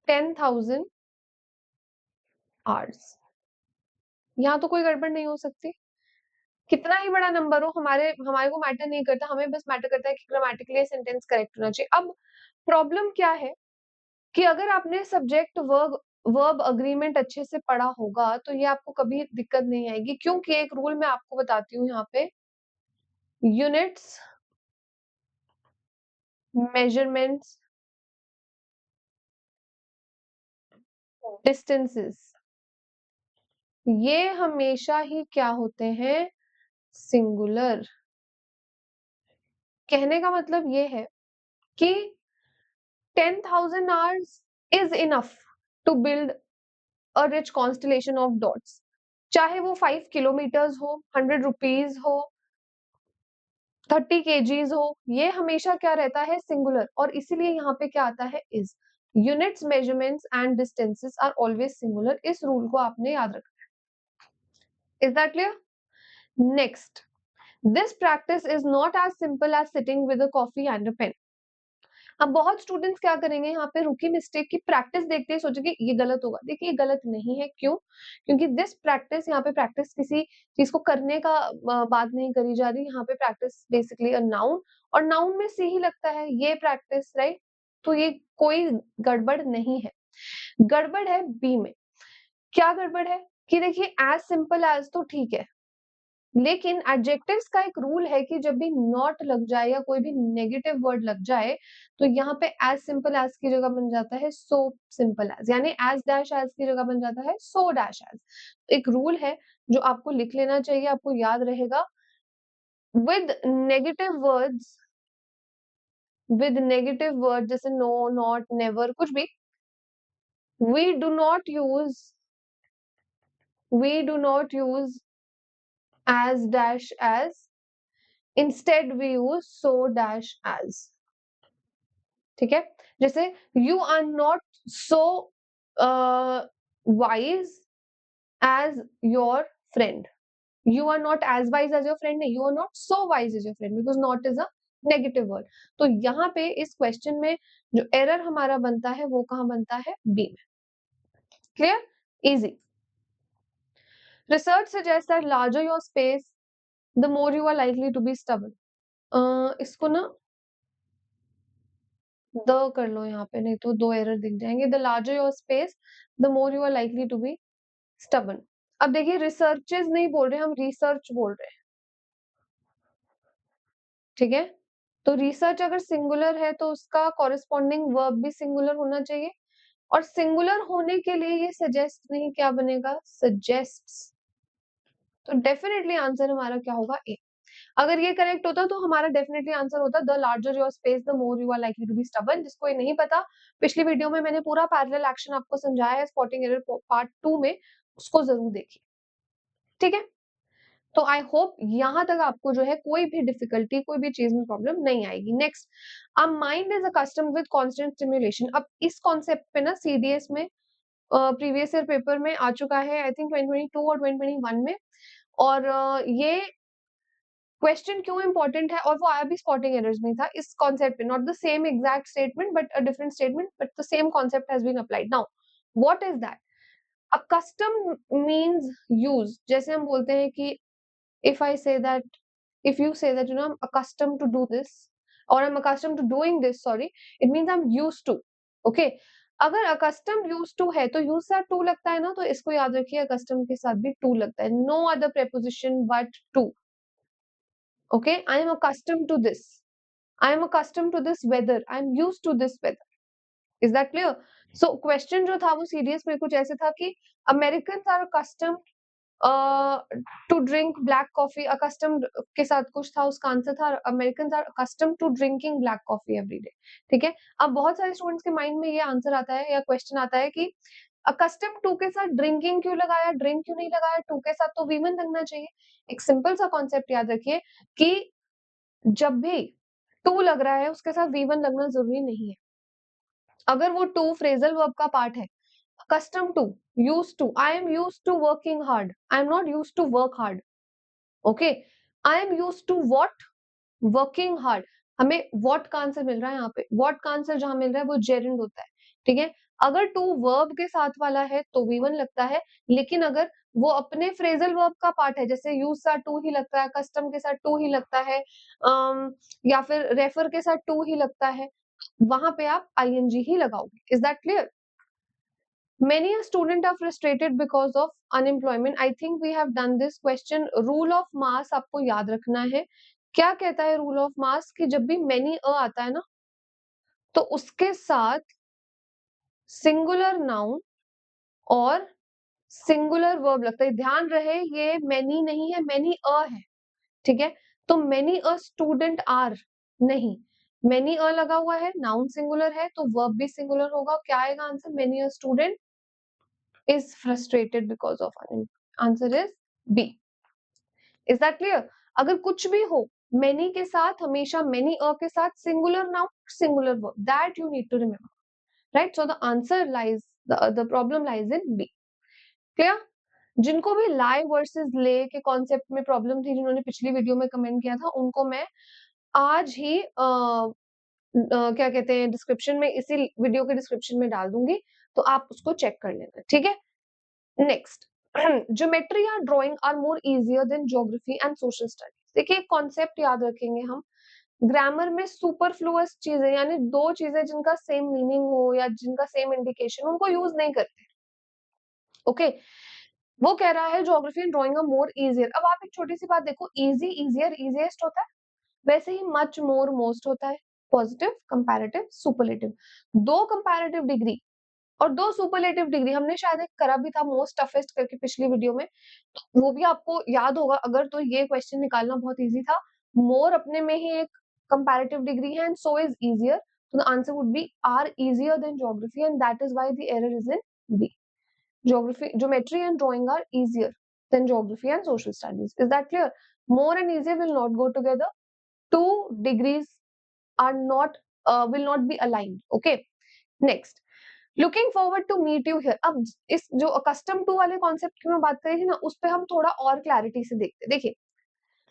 Speaker 1: 10,000 आवर्स, यहाँ तो कोई गड़बड़ नहीं हो सकती, कितना ही बड़ा नंबर हो हमारे को मैटर नहीं करता, हमें बस मैटर करता है कि ग्रामेटिकली सेंटेंस करेक्ट होना चाहिए। अब प्रॉब्लम क्या है कि अगर आपने सब्जेक्ट वर्ब अग्रीमेंट अच्छे से पढ़ा होगा तो ये आपको कभी दिक्कत नहीं आएगी, क्योंकि एक रूल मैं आपको बताती हूँ यहाँ पे, यूनिट्स, मेजरमेंट्स, डिस्टेंसेस, ये हमेशा ही क्या होते हैं? सिंगुलर। कहने का मतलब ये है कि 10,000 hours is enough to build a rich constellation of dots. चाहे वो 5 किलोमीटर्स हो, 100 रुपीज हो, 30 kgs हो, ये हमेशा क्या रहता है? सिंगुलर। और इसीलिए यहाँ पे क्या आता है? Is. Units, measurements and distances are always singular. इस रूल को आपने याद रखना है। Is that clear? Next, this practice is not as simple as sitting with a coffee and a pen. अब बहुत स्टूडेंट्स क्या करेंगे यहाँ पे? रुकी मिस्टेक की प्रैक्टिस देखते ही सोचेंगे ये गलत होगा। देखिए ये गलत नहीं है। क्यों? क्योंकि दिस प्रैक्टिस, यहाँ पे प्रैक्टिस किसी चीज को करने का बात नहीं करी जा रही। यहाँ पे प्रैक्टिस बेसिकली अ नाउन, और नाउन में सी ही लगता है ये प्रैक्टिस, राइट? तो ये कोई गड़बड़ नहीं है। गड़बड़ है बी में। क्या गड़बड़ है? कि देखिए एज सिंपल एज तो ठीक है, लेकिन एडजेक्टिव्स का एक रूल है कि जब भी नॉट लग जाए या कोई भी नेगेटिव वर्ड लग जाए, तो यहाँ पे एज सिंपल एज की जगह बन जाता है सो सिंपल एज, यानी एज डैश एज की जगह बन जाता है सो डैश एज। एक रूल है जो आपको लिख लेना चाहिए, आपको याद रहेगा। With negative words, with negative word जैसे नो, नॉट, नेवर, कुछ भी, we do not use, we do not use as dash as, instead we use so dash as। ठीक है? जैसे you are not so wise as your friend, you are not as wise as your friend नहीं, you are not so wise as your friend, because not is a negative word। तो यहाँ पे इस question में जो error हमारा बनता है वो कहाँ बनता है? बी में। Clear? Easy. Research suggests that larger your space, the more you are likely to be stubborn। इसको ना द कर लो यहाँ पे, नहीं तो दो एरर दिख जाएंगे। The larger your space, the more you are likely to be stubborn. अब देखिए रिसर्चेस नहीं बोल रहे, हम रिसर्च बोल रहे हैं। ठीक है? तो रिसर्च अगर सिंगुलर है तो उसका कॉरेस्पॉन्डिंग वर्ब भी सिंगुलर होना चाहिए, और सिंगुलर होने के लिए ये सजेस्ट नहीं, क्या बनेगा? सजेस्ट्स। तो डेफिनेटली आंसर हमारा क्या होगा? ए। अगर ये करेक्ट होता तो हमारा डेफिनेटली आंसर होता the larger your space the more you are likely to be stubborn. जिसको ये नहीं पता, पिछली वीडियो में मैंने पूरा पैरेलल एक्शन आपको समझाया है स्पॉटिंग एरर पार्ट 2 में, उसको जरूर देखिए। ठीक है? तो आई होप यहां तक आपको जो है कोई भी डिफिकल्टी, कोई भी चीज में प्रॉब्लम नहीं आएगी। Next, a mind is accustomed with constant stimulation. अब इस कॉन्सेप्ट पे ना सीडीएस में प्रीवियस ईयर पेपर में आ चुका है, आई थिंक 2022 और 2021 में। और ये क्वेश्चन क्यों इंपॉर्टेंट है, और वो आया भी स्पॉटिंग एरर्स में था इस कॉन्सेप्ट पे, not the same exact statement but a different statement, but the same concept has been applied. Now what is that? Accustom means use. जैसे हम बोलते हैं कि if I say that, if you say that, I'm accustomed to do this, or I'm accustomed to doing this, sorry, it means I'm used to। okay? अगर accustomed used to है तो use से to लगता है ना, तो इसको याद रखिए accustomed के साथ भी to लगता है। no other preposition but to। okay? I am accustomed to this, I am accustomed to this weather, I am used to this weather। is that clear? so question जो था वो सीरियस में कुछ ऐसे था कि Americans are accustomed to drink black coffee. Accustomed के साथ कुछ था, उसका आंसर था American are accustomed to drinking black coffee every day. ठीक है? अब बहुत सारे स्टूडेंट्स के माइंड में ये आंसर आता है या क्वेश्चन आता है कि अकस्टम टू के साथ ड्रिंकिंग क्यों लगाया, ड्रिंक क्यों नहीं लगाया? टू के साथ तो वीमन लगना चाहिए। एक सिंपल सा कॉन्सेप्ट याद रखिए कि जब भी टू लग रहा है उसके साथ वीवन लगना जरूरी नहीं है। अगर वो टू फ्रेजल वर्ब का पार्ट है, accustomed to, used to, I am used to working hard, I am not used to work hard। okay? I am used to what? working hard। हमें what का आंसर मिल रहा है यहाँ पे, what का आंसर जहां मिल रहा है वो जेरेंड होता है। ठीक है? अगर टू वर्ब के साथ वाला है तो वी1 लगता है, लेकिन अगर वो अपने फ्रेजल वर्ब का पार्ट है, जैसे यूज सा टू ही लगता है, कस्टम के साथ टू ही लगता है, या फिर रेफर के साथ टू ही लगता है, वहां पे आप आईएनजी ही लगाओगे। Is that clear? Many a student are frustrated because of unemployment। I think we have done this question। Rule of mass आपको याद रखना है क्या कहता है रूल ऑफ मास कि जब भी मेनी अ आता है ना, तो उसके साथ सिंगुलर नाउन और सिंगुलर वर्ब लगता है। ध्यान रहे ये मेनी नहीं है, मेनी अ है, ठीक है। तो मेनी अ स्टूडेंट आर नहीं, मेनी अ लगा हुआ है, नाउन सिंगुलर है, तो वर्ब भी सिंगुलर होगा। क्या आएगा answer? Many a student is frustrated because of answer is B. Is that clear? अगर कुछ भी हो, मेनी के साथ हमेशा मेनी अ के साथ singular noun, singular verb, that you need to remember, right? So the answer lies, the problem lies in B. Clear? जिनको भी लाई वर्सेस ले के कॉन्सेप्ट में प्रॉब्लम थी, जिन्होंने पिछली वीडियो में कमेंट किया था, उनको मैं आज ही क्या कहते हैं, डिस्क्रिप्शन में, इसी वीडियो के डिस्क्रिप्शन में डाल दूंगी, तो आप उसको चेक कर लेना, ठीक है। नेक्स्ट, ज्योमेट्री या drawing are more easier than geography and social studies. देखिए एक कॉन्सेप्ट याद रखेंगे हम, ग्रामर में सुपरफ्लुअस चीजें, यानी दो चीजें जिनका सेम मीनिंग हो या जिनका सेम इंडिकेशन, उनको यूज नहीं करते, ओके। वो कह रहा है geography and drawing are more easier. अब आप एक छोटी सी बात देखो, इजी, इजियर, इजीएस्ट होता है, वैसे ही मच, मोर, मोस्ट होता है। पॉजिटिव, कंपैरेटिव, सुपरलेटिव, दो कंपैरेटिव डिग्री और दो सुपरलेटिव डिग्री हमने शायद एक करा भी था, मोस्ट टफेस्ट करके, पिछली वीडियो में, तो वो भी आपको याद होगा अगर, तो ये क्वेश्चन निकालना बहुत इजी था। मोर अपने में ही एक कंपैरेटिव डिग्री है, एंड सो इज इजियर, तो the answer would be are easier than geography, and that is why the error is in B. Geometry and drawing are easier than geography and social studies. Is that clear? More and easier will not go together. Two degrees are not will not be aligned. Okay. Next, looking forward to meet you here. अब इस जो accustomed to वाले concept की मैं बात करी थी ना, उस पे हम थोड़ा और क्लैरिटी से देखते। देखिए,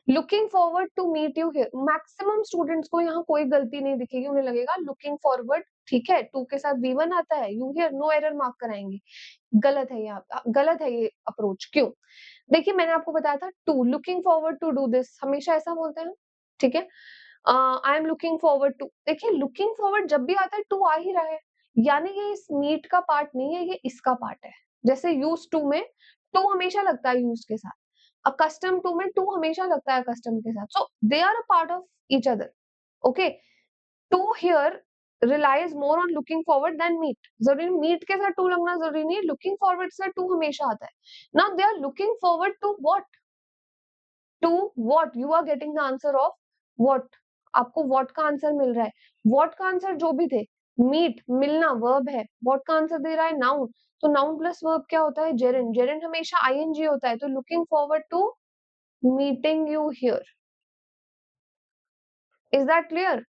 Speaker 1: looking forward to meet you here, maximum students को यहाँ कोई गलती नहीं दिखेगी, उन्हें लगेगा लुकिंग फॉरवर्ड, ठीक है, टू के साथ V1 आता है, you here, no error mark कराएंगे। गलत है ये, गलत है ये अप्रोच। क्यों? देखिए मैंने आपको बताया था, to, looking forward to do this, हमेशा ऐसा बोलते हैं, ठीक है। I am looking forward to, देखिए लुकिंग फॉरवर्ड जब भी आता है टू आ ही रहा है, यानी ये इस मीट का पार्ट नहीं है, ये इसका पार्ट है। जैसे यूज टू में टू हमेशा लगता है यूज के साथ, अकस्टम टू में टू हमेशा लगता है कस्टम के साथ, so they are a part of each other, okay. To here realise more on looking forward then meet. जरूरी मीट के साथ टू लगना जरूरी नहीं है, लुकिंग फॉरवर्ड से टू हमेशा आता है। Now they are looking forward to what? To what? You are getting the answer of what, आपको व्हाट का आंसर मिल रहा है। व्हाट का आंसर जो भी थे, मीट मिलना वर्ब है, व्हाट का आंसर दे रहा है नाउन, तो नाउन प्लस वर्ब क्या होता है? जेरेंड, जेरेंड हमेशा आईएनजी होता है, तो looking forward to meeting you here. Is that clear?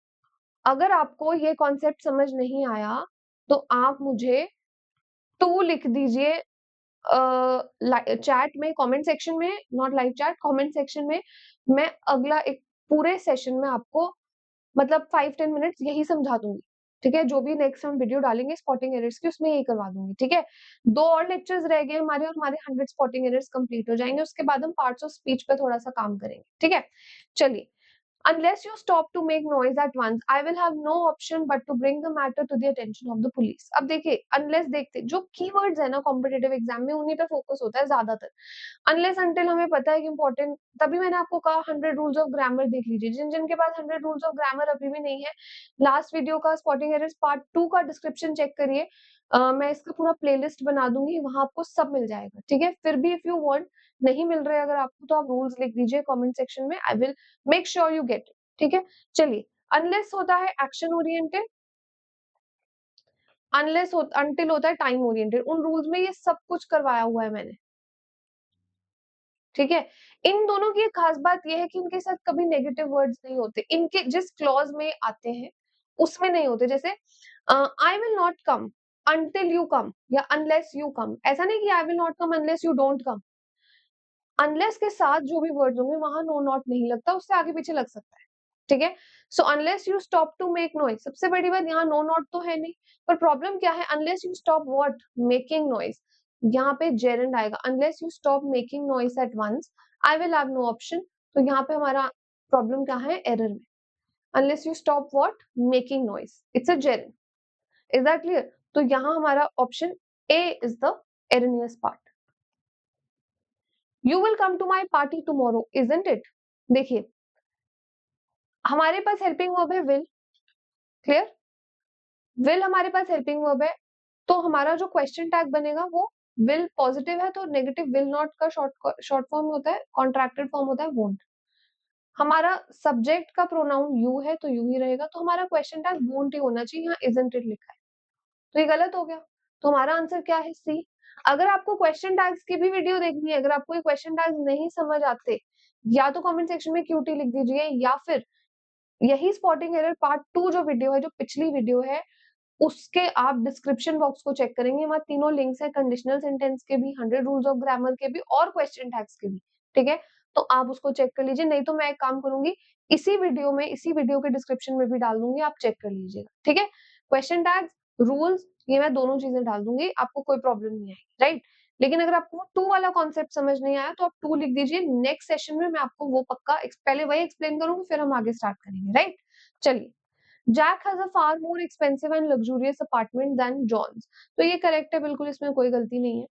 Speaker 1: अगर आपको ये कॉन्सेप्ट समझ नहीं आया, तो आप मुझे टू लिख दीजिए चैट में, कमेंट सेक्शन में, not live chat, comment section में। मैं अगला एक पूरे सेशन में आपको, मतलब 5-10 मिनट्स यही समझा दूंगी, ठीक है। जो भी नेक्स्ट हम वीडियो डालेंगे स्पॉटिंग एरर्स की, उसमें यही करवा दूंगी, ठीक है। दो और लेक्चर्स रह गए हमारे, और हमारे 100 स्पॉटिंग एरर्स कंप्लीट हो जाएंगे, उसके बाद हम पार्ट्स ऑफ स्पीच पे थोड़ा सा काम करेंगे, ठीक है। चलिए, unless you stop to make noise at once, I will have no option but to bring the matter to the attention of the police. अब देखिए, unless देखते, जो keywords है ना कॉम्पिटेटिव एग्जाम में, उन्हीं पे फोकस होता है ज्यादातर। अनलेस अंटिल हमें पता है कि इंपॉर्टेंट, तभी मैंने आपको कहा 100 रूल्स ऑफ ग्रामर देख लीजिए। जिन जिन के पास 100 रूल्स ऑफ ग्रामर अभी भी नहीं है, लास्ट वीडियो का स्पॉटिंग एरर्स पार्ट 2 का डिस्क्रिप्शन चेक करिए। मैं इसका पूरा प्लेलिस्ट बना दूंगी, वहां आपको सब मिल जाएगा, ठीक है। फिर भी इफ यू वांट, नहीं मिल रहे अगर आपको, तो आप रूल्स लिख दीजिए कमेंट सेक्शन में, I will make sure you get it, ठीक है। चलिए, अनलेस होता है एक्शन ओरिएंटेड, अनलेस अंटिल होता है टाइम ओरिएंटेड। उन रूल्स में ये सब कुछ करवाया हुआ है मैंने, ठीक है। इन दोनों की एक खास बात यह है कि इनके साथ कभी नेगेटिव वर्ड्स नहीं होते, इनके जिस क्लॉज में आते हैं उसमें नहीं होते। जैसे I will not come until you come, या अनलेस यू कम, ऐसा नहीं कि I will not come unless you don't come. Unless के साथ जो भी वर्ड्स होंगे वहां नो नॉट नहीं लगता, उससे आगे पीछे लग सकता है, ठीक है। So unless you stop to make noise, सबसे बड़ी बात यहाँ नो नॉट तो है नहीं, पर प्रॉब्लम क्या है? Unless you stop what? Making noise, यहाँ पे जेरेंड आएगा। Unless you stop making noise at once, I will have no option, तो यहाँ पे हमारा प्रॉब्लम क्या है? एरर में। Unless you stop what? Making noise, it's a gerund. Is that clear? तो यहाँ हमारा option A is the erroneous part. You will come to my party tomorrow, isn't it? देखिए, हमारे पास हेल्पिंग वर्ब है विल, क्लियर, विल हमारे पास helping verb है, तो हमारा जो क्वेश्चन टैग बनेगा वो विल पॉजिटिव है तो नेगेटिव विल नॉट का शॉर्ट फॉर्म होता है, कॉन्ट्रैक्टेड फॉर्म होता है वोंट। हमारा सब्जेक्ट का प्रोनाउन यू है तो यू ही रहेगा, तो हमारा क्वेश्चन टैग वोंट ही होना चाहिए, यहाँ इजंट इट लिखा है तो ये गलत हो गया। तो हमारा आंसर क्या है, सी। अगर आपको क्वेश्चन टैग्स की भी वीडियो देखनी है, अगर आपको ये क्वेश्चन टैग्स नहीं समझ आते, या तो कमेंट सेक्शन में क्यूटी लिख दीजिए, या फिर यही स्पॉटिंग एरर पार्ट 2 जो वीडियो है, जो पिछली वीडियो है, उसके आप डिस्क्रिप्शन बॉक्स को चेक करेंगे, वहां तीनों लिंक्स है, कंडीशनल सेंटेंस के भी, 100 रूल्स ऑफ ग्रामर के भी और क्वेश्चन टैग्स के भी, ठीक है। तो आप उसको चेक कर लीजिए, नहीं तो मैं एक काम करूंगी, इसी वीडियो के डिस्क्रिप्शन में भी डाल दूंगी, आप चेक कर लीजिएगा, ठीक है। क्वेश्चन टैग्स, रूल्स, ये मैं दोनों चीजें डाल दूंगी, आपको कोई प्रॉब्लम नहीं आएगी, राइट। लेकिन अगर आपको 2 वाला कॉन्सेप्ट समझ नहीं आया तो आप 2 लिख दीजिए, नेक्स्ट सेशन में मैं आपको वो पक्का पहले वही एक्सप्लेन करूंगी, फिर हम आगे स्टार्ट करेंगे, राइट। चलिए, Jack has a far more expensive and luxurious apartment than John's, तो ये करेक्ट है, बिल्कुल इसमें कोई गलती नहीं है,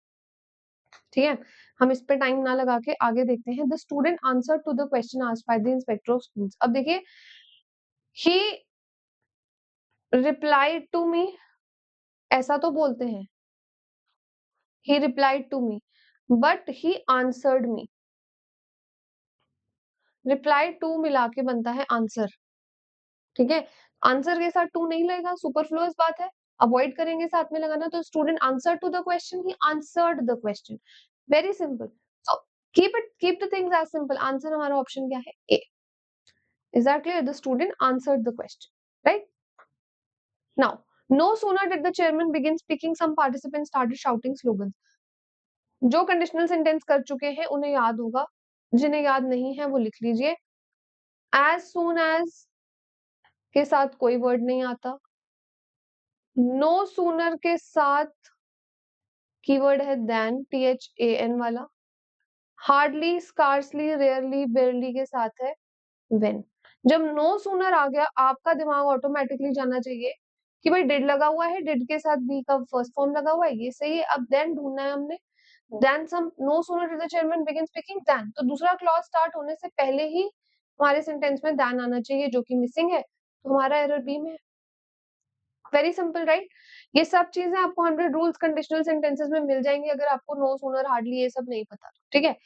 Speaker 1: ठीक है। हम इस पे टाइम ना लगा के आगे देखते हैं। The student answer to the question asked by the inspector of schools. अब देखिए, ही रिप्लाइड टू मी, ऐसा तो बोलते हैं, he replied to me, but he answered me. Reply to मिला के बनता है आंसर, ठीक है। आंसर के साथ टू नहीं लगेगा, सुपरफ्लुअस बात है, अवॉइड करेंगे साथ में लगाना। तो student answer to the question, he answered the question, very simple. So keep the things as simple. Answer हमारा ऑप्शन क्या है, A. Is that clear? The student answered the question, right. Now, no sooner did the chairman begin speaking, some participants started shouting slogans. जो conditional sentence कर चुके हैं उन्हें याद होगा, जिन्हें याद नहीं है वो लिख लीजिए। as soon as के साथ कोई वर्ड नहीं आता, नो सूनर के साथ कीवर्ड है देन, THAN वाला। हार्डली, स्कार्सली, रेयरली, बेयरली के साथ है व्हेन। जब नो सूनर आ गया, आपका दिमाग ऑटोमेटिकली जाना चाहिए कि भाई डिड लगा हुआ है, डिड के साथ बी का फर्स्ट फॉर्म लगा हुआ है, ये सही है। अब देन ढूंढना है हमने, then some, no sooner did the chairman begin speaking then, तो दूसरा क्लॉज स्टार्ट होने से पहले ही हमारे सेंटेंस में देन आना चाहिए, जो कि मिसिंग है, तो हमारा एरर बी में है। Very simple, right. ये सब चीजें आपको 100 रूल्स कंडीशनल सेंटेंसेस में मिल जाएंगी, अगर आपको नो सूनर, हार्डली ये सब नहीं पता, ठीक है।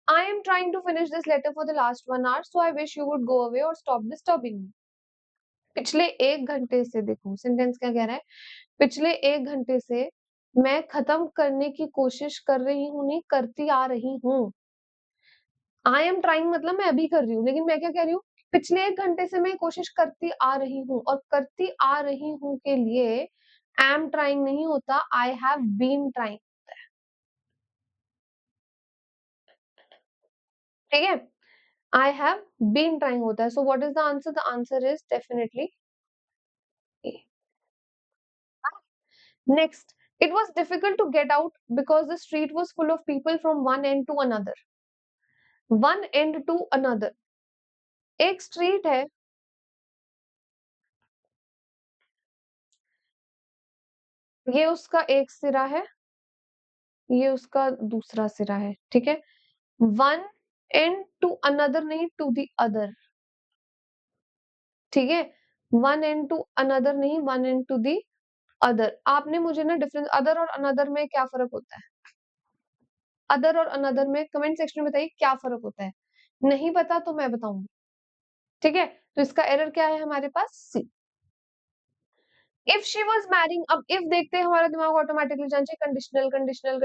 Speaker 1: I am trying to finish this letter for the last 1 hour, so I wish you would go away or stop disturbing me. पिछले 1 घंटे से, देखो सेंटेंस क्या कह रहा है, पिछले 1 घंटे से मैं खत्म करने की कोशिश कर रही हूँ, नहीं करती आ रही हूँ। I am trying मतलब मैं अभी कर रही हूँ, लेकिन मैं क्या कह रही हूँ, पिछले 1 घंटे से मैं कोशिश करती आ रही हूँ, और करती आ रही हूँ के लिए am trying नहीं होता, I have been trying, ठीक है। I have been trying होता है, so what is the answer? The answer is definitely A. Next, it was difficult to get out because the street was full of people from one end to another. One end to another. एक street है, ये उसका एक सिरा है, ये उसका दूसरा सिरा है, ठीक है। वन एंड टू अनदर नहीं, टू दी अदर, ठीक है। वन एंड टू अनदर नहीं, one end to the other. आपने मुझे ना डिफरेंस, अदर और अनदर में क्या फर्क होता है, अदर और अनदर में कमेंट सेक्शन में बताइए क्या फर्क होता है। नहीं पता तो मैं बताऊंगी, ठीक है। तो इसका एरर क्या है हमारे पास, सी। इफ शी वॉज मैरिंग, अब इफ देखते हैं हमारा दिमाग ऑटोमेटिकली जाना चाहिए कंडीशनल कंडीशनल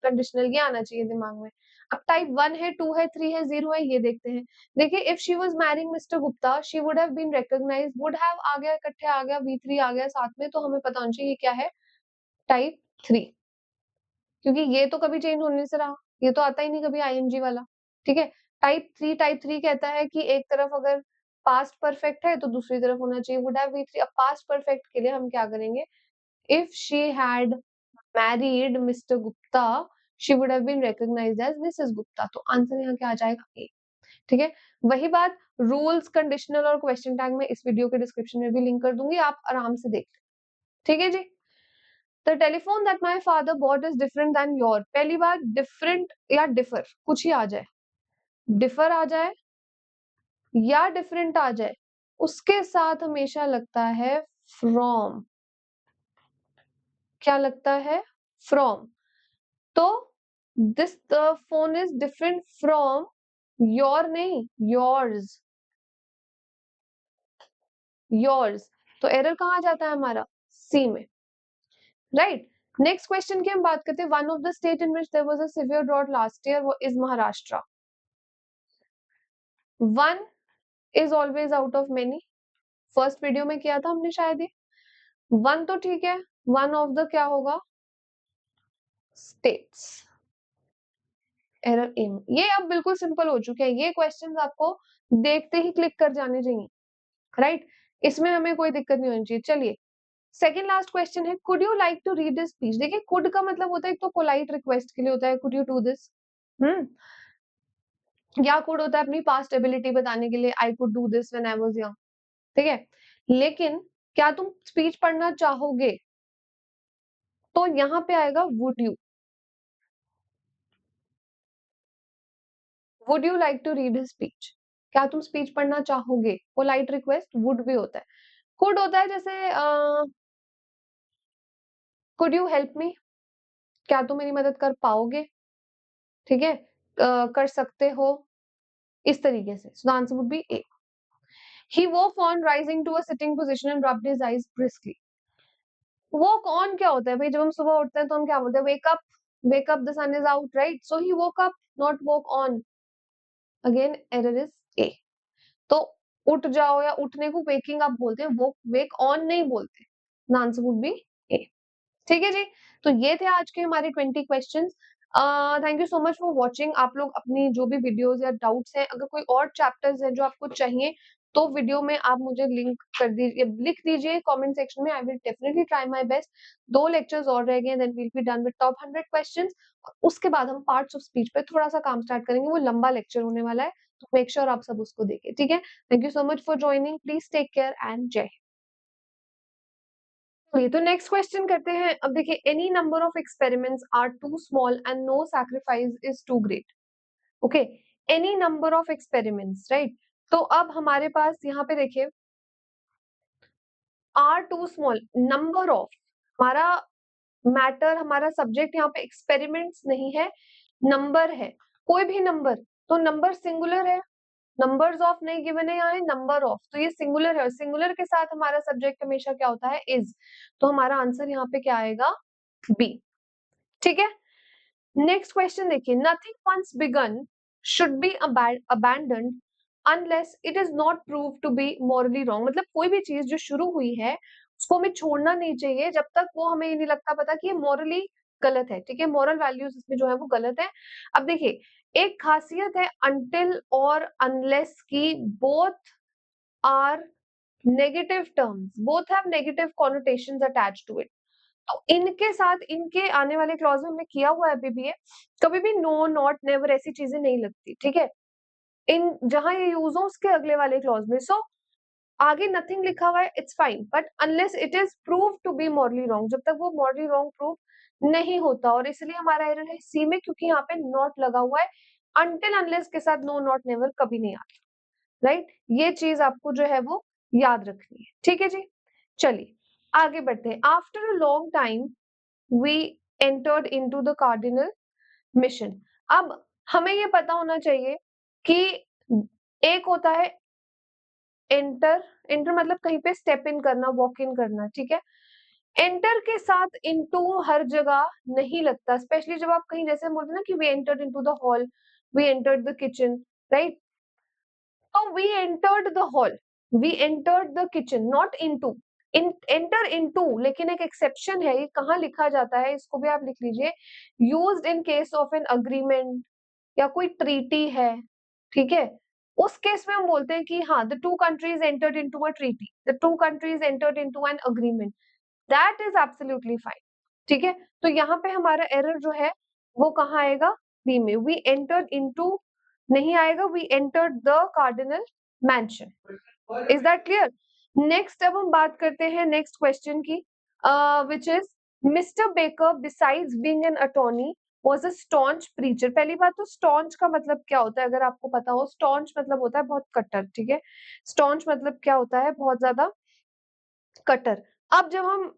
Speaker 1: कंडीशनल, ये आना चाहिए दिमाग में। अब टाइप 1 है, 2 है, 3 है, 0 है, ये देखते हैं। देखिए, if she was marrying mister Gupta, she would have been recognised, would have आ गया, इकट्ठे आ गया, V3 आ गया साथ में, तो हमें पता होना चाहिए ये क्या है, टाइप 3, क्योंकि ये तो कभी चेंज होने से रहा, ये तो आता ही नहीं कभी ING वाला, ठीक है। टाइप 3 कहता है कि एक तरफ अगर पास्ट परफेक्ट है तो दूसरी तरफ होना चाहिए वुड हैव V3। अब पास्ट परफेक्ट के लिए हम क्या करेंगे, if she had married Mr. Gupta, she would have been recognized as Mrs. Gupta, तो आंसर यहाँ क्या आ जाएगा, ए, ठीक है। वही बात, रूल्स, कंडीशनल और क्वेश्चन टैग में इस वीडियो के डिस्क्रिप्शन में भी लिंक कर दूंगी, आप आराम से देख लें, ठीक है जी। The telephone that my father bought is different than your, पहली बार डिफरेंट या डिफर कुछ ही आ जाए, डिफर आ जाए या डिफरेंट आ जाए, उसके साथ हमेशा लगता है फ्रॉम। क्या लगता है? फ्रॉम। तो this phone is different from your, नहीं योर्स, योर्स। तो एरर कहाँ जाता है हमारा? सी में, राइट। नेक्स्ट क्वेश्चन की हम बात करते हैं। One of the state in which there was a severe drought last year वो is Maharashtra. One is always out of many, first video में किया था हमने शायद ये। वन तो ठीक है, वन ऑफ द क्या होगा? स्टेट्स। एरर इन, ये अब बिल्कुल सिंपल हो चुके हैं, ये क्वेश्चंस आपको देखते ही क्लिक कर जाने चाहिए, राइट। इसमें हमें कोई दिक्कत नहीं होनी चाहिए। चलिए सेकंड लास्ट क्वेश्चन है, could you like to read this speech. देखिए कुड का मतलब होता है एक तो पोलाइट रिक्वेस्ट के लिए होता है, कुड यू डू दिस, या कुड होता है अपनी पास्ट एबिलिटी बताने के लिए, I could do this when I was young, ठीक है। लेकिन क्या तुम स्पीच पढ़ना चाहोगे? तो यहाँ पे आएगा would you. Would you like to read his speech, क्या तुम स्पीच पढ़ना चाहोगे? पोलाइट रिक्वेस्ट वुड भी होता है। कुड होता है जैसे कुड यू हेल्प मी, क्या तुम मेरी मदद कर पाओगे, ठीक है, कर सकते हो, इस तरीके से। सो the answer would B A. He woke on rising to a sitting position and rubbed his eyes briskly. Woke on क्या होता है भाई? जब हम सुबह उठते हैं तो हम क्या बोलते हैं? Wake up, wake up, the sun is out, right? So he woke up, not woke on. Again, error is A. तो उठ जाओ या उठने को waking up बोलते हैं, वो wake on नहीं बोलते। The answer would be A. ठीक है जी। तो ये थे आज के हमारे 20 questions. Thank you so much for watching. आप लोग अपनी जो भी वीडियोस या डाउट्स हैं, अगर कोई और चैप्टर्स हैं जो आपको चाहिए तो वीडियो में आप मुझे लिंक कर दीजिए, लिख दीजिए कमेंट सेक्शन में। I will definitely try my best. 2 lectures और रह गए, then we'll be done with top 100 questions. उसके बाद हम पार्ट्स ऑफ स्पीच पे थोड़ा सा काम स्टार्ट करेंगे, वो लंबा लेक्चर होने वाला है, तो मेक श्योर आप सब उसको देखें, ठीक है। Thank you so much for joining, please take care and जय हिंद। तो नेक्स्ट क्वेश्चन करते हैं। अब देखिए, any number of experiments are too small and no sacrifice is too great. Okay, any number of experiments, right. तो अब हमारे पास यहाँ पे देखिए, are too small, number of, हमारा मैटर, हमारा सब्जेक्ट यहाँ पे एक्सपेरिमेंट्स नहीं है, नंबर है, कोई भी नंबर। तो नंबर सिंगुलर है, नंबर्स ऑफ नहीं गिवन है, यहाँ है नंबर ऑफ, तो ये सिंगुलर है। सिंगुलर के साथ हमारा सब्जेक्ट हमेशा क्या होता है? इज। तो हमारा आंसर यहाँ पे क्या आएगा? बी, ठीक है। नेक्स्ट क्वेश्चन देखिए, nothing once begun should be abandoned unless it is not prove to be morally wrong. मतलब कोई भी चीज जो शुरू हुई है उसको हमें छोड़ना नहीं चाहिए जब तक वो हमें ये नहीं लगता पता कि ये मॉरली गलत है, ठीक है, मॉरल वैल्यूज इसमें जो है वो गलत है। अब देखिए, एक खासियत है अनटिल और अनलेस की, both are negative terms, both have negative connotations attached to it. तो इनके साथ, इनके आने वाले क्लॉज में हमने किया हुआ है अभी भी है, कभी भी नो, नॉट, नेवर ऐसी चीजें नहीं लगती, ठीक है, इन जहां ये यूज हो उसके अगले वाले क्लॉज में। सो आगे नथिंग लिखा हुआ है, it's fine, but unless it is prove to be morally wrong, जब तक वो मॉरली रॉन्ग प्रूव नहीं होता, और इसलिए हमारा एरर है सी में, क्योंकि यहाँ पे नॉट लगा हुआ है। अनटिल अनलेस के साथ नो, नॉट, नेवर कभी नहीं आता, राइट। ये चीज आपको जो है वो याद रखनी है, ठीक है जी। चलिए आगे बढ़ते हैं। After a long time we entered into the cardinal mission। अब हमें ये पता होना चाहिए कि एक होता है एंटर, एंटर मतलब कहीं पे स्टेप इन करना, वॉक इन करना, ठीक है। एंटर के साथ इनटू हर जगह नहीं लगता, स्पेशली जब आप कहीं जैसे बोलते ना कि we entered into the hall, we entered the kitchen, right. तो we entered the hall, we entered the kitchen, not into. Enter into, लेकिन एक एक्सेप्शन है, ये कहाँ लिखा जाता है इसको भी आप लिख लीजिए। Used in case of an agreement, या कोई ट्रीटी है, ठीक है, उस केस में हम बोलते हैं कि हाँ, the two countries entered into a treaty, the two countries entered into an agreement, that is absolutely fine, ठीक है। तो यहाँ पे हमारा एरर जो है वो कहाँ आएगा? बी में। वी एंटर्ड इनटू नहीं आएगा, we entered the cardinal mansion. Is that clear? Next अब हम बात करते हैं नेक्स्ट क्वेश्चन की, which is mister Baker besides being an attorney was a staunch preacher। पहली बात तो staunch का मतलब क्या होता है अगर आपको पता हो, staunch मतलब होता है बहुत कट्टर, ठीक है। staunch मतलब क्या होता है, बहुत ज्यादा कट्टर। अब जब हम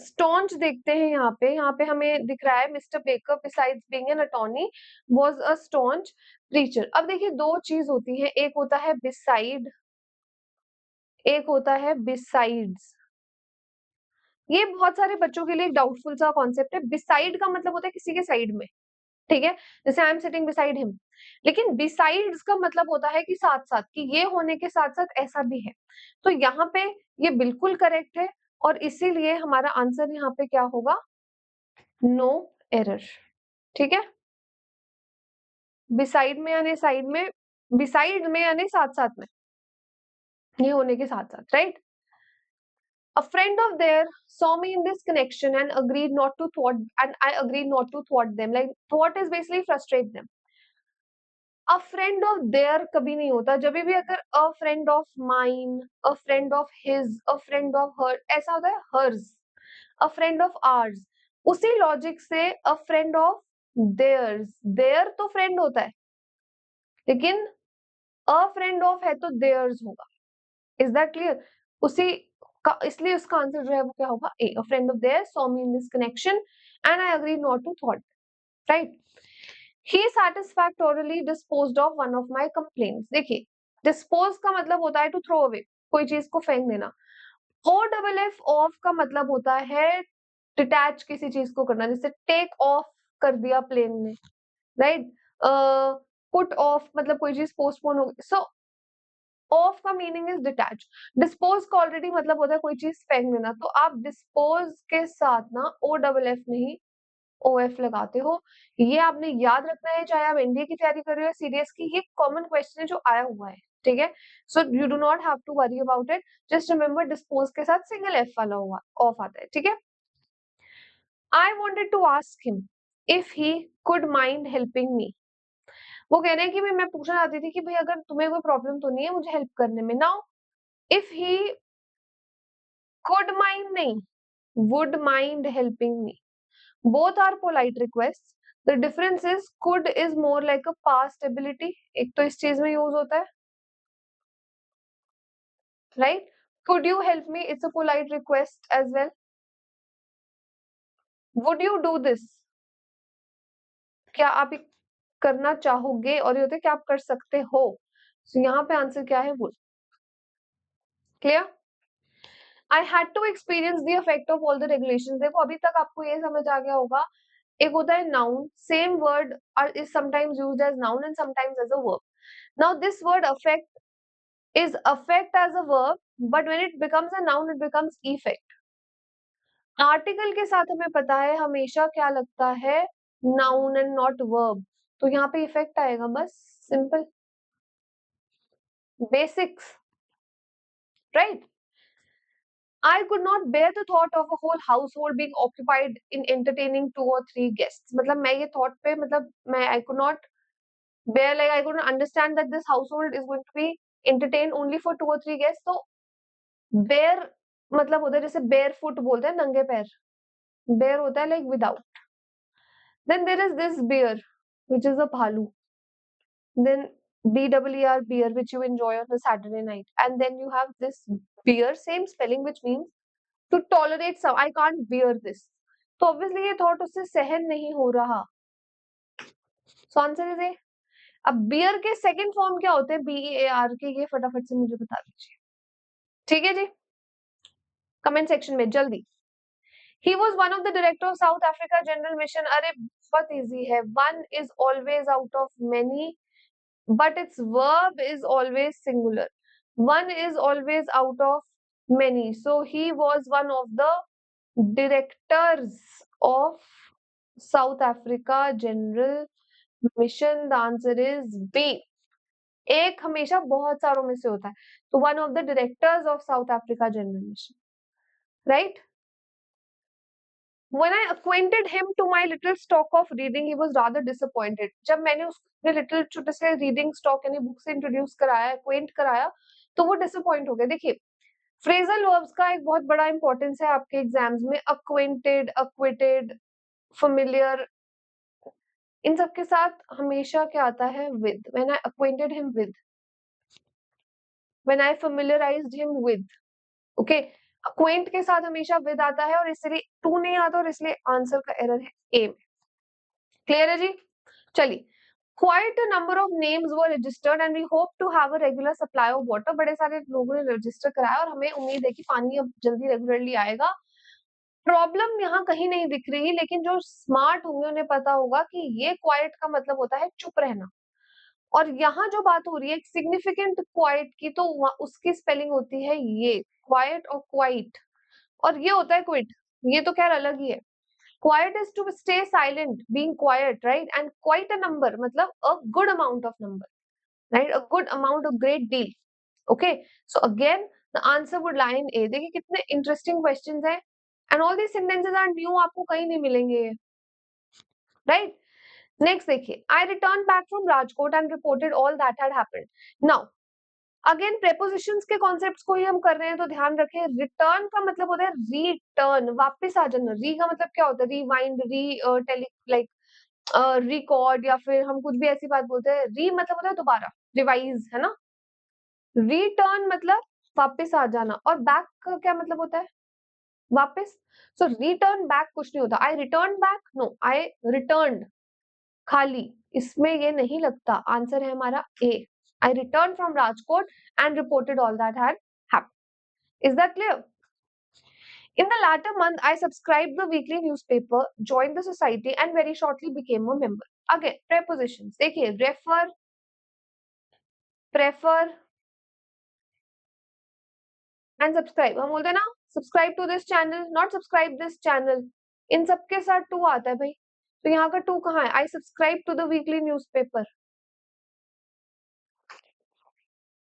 Speaker 1: staunch देखते हैं यहाँ पे हमें दिख रहा है mister baker besides being an attorney was a staunch preacher। अब देखिए दो चीज होती है, एक होता है beside, एक होता है besides। ये बहुत सारे बच्चों के लिए एक डाउटफुल सा कॉन्सेप्ट है। बिसाइड का मतलब होता है किसी के साइड में, ठीक है, जैसे I am sitting beside him. लेकिन बिसाइड्स का मतलब होता है कि साथ साथ, कि ये होने के साथ साथ ऐसा भी है। तो यहाँ पे ये बिल्कुल करेक्ट है और इसीलिए हमारा आंसर यहाँ पे क्या होगा, नो एरर, ठीक है। बिसाइड में यानी साइड में, बिसाइड में यानी साथ साथ में, ये होने के साथ साथ, right. A friend of theirs saw me in this connection and agreed not to thwart, and I agreed not to thwart them. Like thwart is basically frustrate them. A friend of their कभी नहीं होता, जब भी अगर a friend of mine, a friend of his, a friend of her ऐसा होता है hers, a friend of ours। उसी लॉजिक से a friend of theirs, their तो friend होता है, लेकिन a friend of है तो theirs होगा। Is that clear? उसी का, इसलिए उसका आंसर जो है वो क्या होगा, A. A friend of theirs saw me in this connection and I agree not to thought, right. He satisfactorily disposed of one of my complaints। देखिए डिस्पोज का मतलब होता है टू थ्रो अवे, कोई चीज को फेंक देना। ओ डबल एफ ऑफ का मतलब होता है डिटैच किसी चीज को करना, जैसे टेक ऑफ कर दिया प्लेन ने, राइट। पुट ऑफ मतलब कोई चीज पोस्टपोन हो गई। सो ऑफ का मीनिंग इज डिटैच। डिस्पोज का ऑलरेडी मतलब होता है कोई चीज फेंक देना, तो आप डिस्पोज के साथ ना ओ डबल एफ नहीं ओ एफ लगाते हो। ये आपने याद रखना है, चाहे आप एनडीए की तैयारी कर रहे हो सीडीएस की, ये कॉमन क्वेश्चन है जो आया हुआ है, ठीक है। So you do not have to worry about it, just remember dispose के साथ सिंगल एफ वाला हुआ ऑफ आता है, ठीक है। I wanted to ask him if he could mind helping me. वो कह रहे हैं कि मैं पूछना चाहती थी कि भाई अगर तुम्हें कोई प्रॉब्लम तो नहीं है मुझे हेल्प करने में। Now if he could mind नहीं, would mind helping me, both are polite requests। the difference is could is more like a past ability, एक तो इस चीज में यूज होता है, right। could you help me, it's a polite request as well। would you do this, क्या आप करना चाहोगे, और ये होता है कि आप कर सकते हो। so यहाँ पे आंसर क्या है, would। Clear? I had to experience the effect of all the regulations। देखो अभी तक आपको ये समझ आ गया होगा, एक होता है noun, same word is sometimes used as noun and sometimes as a verb। Now this word affect is affect as a verb, but when it becomes a noun it becomes effect। Article के साथ हमें पता है हमेशा क्या लगता है, noun and not verb, तो यहाँ पे इफेक्ट आएगा, बस simple basics, right. I could not bear the thought of a whole household being occupied in entertaining 2 or 3 guests। मतलब मैं ये thought पे, मतलब मैं I could not bear, like I couldn't understand that this household is going to be entertained only for 2 or 3 guests। तो bear मतलब होता है जैसे barefoot बोलते हैं, नंगे पैर, bear होता है like without। Then there is this beer which is a bhalu, then BEER beer which you enjoy on a Saturday night, and then you have this beer, same spelling, which means to tolerate some, I can't bear this। तो obviously ये thought उससे सहन नहीं हो रहा, so answer is ए। अब beer के second form क्या होते हैं, BEAR के, ये फटाफट से मुझे बता दीजिए, ठीक है जी, कमेंट सेक्शन में जल्दी। He was one of the director of south Africa general mission. अरे बहुत इजी है, one is always out of many but its verb is always singular। One is always out of many, so he was one of the directors of South Africa General Mission। The answer is B। एक हमेशा बहुत सारों में से होता है, तो one of the directors of South Africa General Mission, right। When I acquainted him to my little stock of reading, he was rather disappointed। जब मैंने उसको लिटिल छोटे से रीडिंग स्टॉक यानी बुक से इंट्रोड्यूस कराया, एक्वेंट कराया, तो वो डिसअपॉइंट हो गया। देखिए फ्रेजल वर्ब्स का एक बहुत बड़ा इंपॉर्टेंस है आपके एग्जाम्स में, अक्वेंटेड, अक्विटेड, familiar, इन सबके साथ हमेशा क्या आता है? With. When I acquainted him with, when I familiarized him with. Okay, acquaint के साथ हमेशा विद आता है और इसलिए टू नहीं आता और इसलिए आंसर का एरर है ए में. क्लियर है जी? चलिए, quite a number of names were registered and we hope to have a regular supply of water. बड़े सारे लोगों ने रजिस्टर कराया और हमें उम्मीद है कि पानी अब जल्दी रेगुलरली आएगा. प्रॉब्लम यहाँ कहीं नहीं दिख रही, लेकिन जो स्मार्ट होंगे उन्हें पता होगा कि ये क्वाइट का मतलब होता है चुप रहना. और यहाँ जो बात हो रही है एक सिग्निफिकेंट क्वाइट की, तो उसकी स्पेलिंग होती है ये क्वाइट और क्वाइट, और ये होता है क्विट. ये तो खैर अलग ही है. Quiet is to stay silent, being quiet, right? And quite a number, मतलब a good amount of number, right? A good amount, a great deal. Okay. So again, the answer would lie in A. देखिए कितने interesting questions हैं. And all these sentences are new, आपको कहीं नहीं मिलेंगे, right? Next देखिए, I returned back from Rajkot and reported all that had happened. Now, again prepositions के concepts को ही हम कर रहे हैं, तो ध्यान रखें रिटर्न का मतलब होता है रिटर्न, वापस आ जाना. री का मतलब क्या होता है? रिवाइंड, टेली, लाइक रिकॉर्ड, या फिर हम कुछ भी ऐसी बात बोलते हैं. री मतलब होता है दोबारा, रिवाइज, है ना. रिटर्न मतलब वापस आ जाना. और बैक का क्या मतलब होता है? वापस. सो रिटर्न बैक कुछ नहीं होता. आई रिटर्न बैक, नो, आई रिटर्न खाली, इसमें ये नहीं लगता. आंसर है हमारा ए. I returned from Rajkot and reported all that had happened. Is that clear? In the latter month, I subscribed the weekly newspaper, joined the society, and very shortly became a member. Again, prepositions. देखिए, refer, prefer, and subscribe. हम बोलते हैं ना, subscribe to this channel, not subscribe this channel. इन सबके साथ to आता है भाई. तो यहाँ का to कहाँ है? I subscribe to the weekly newspaper.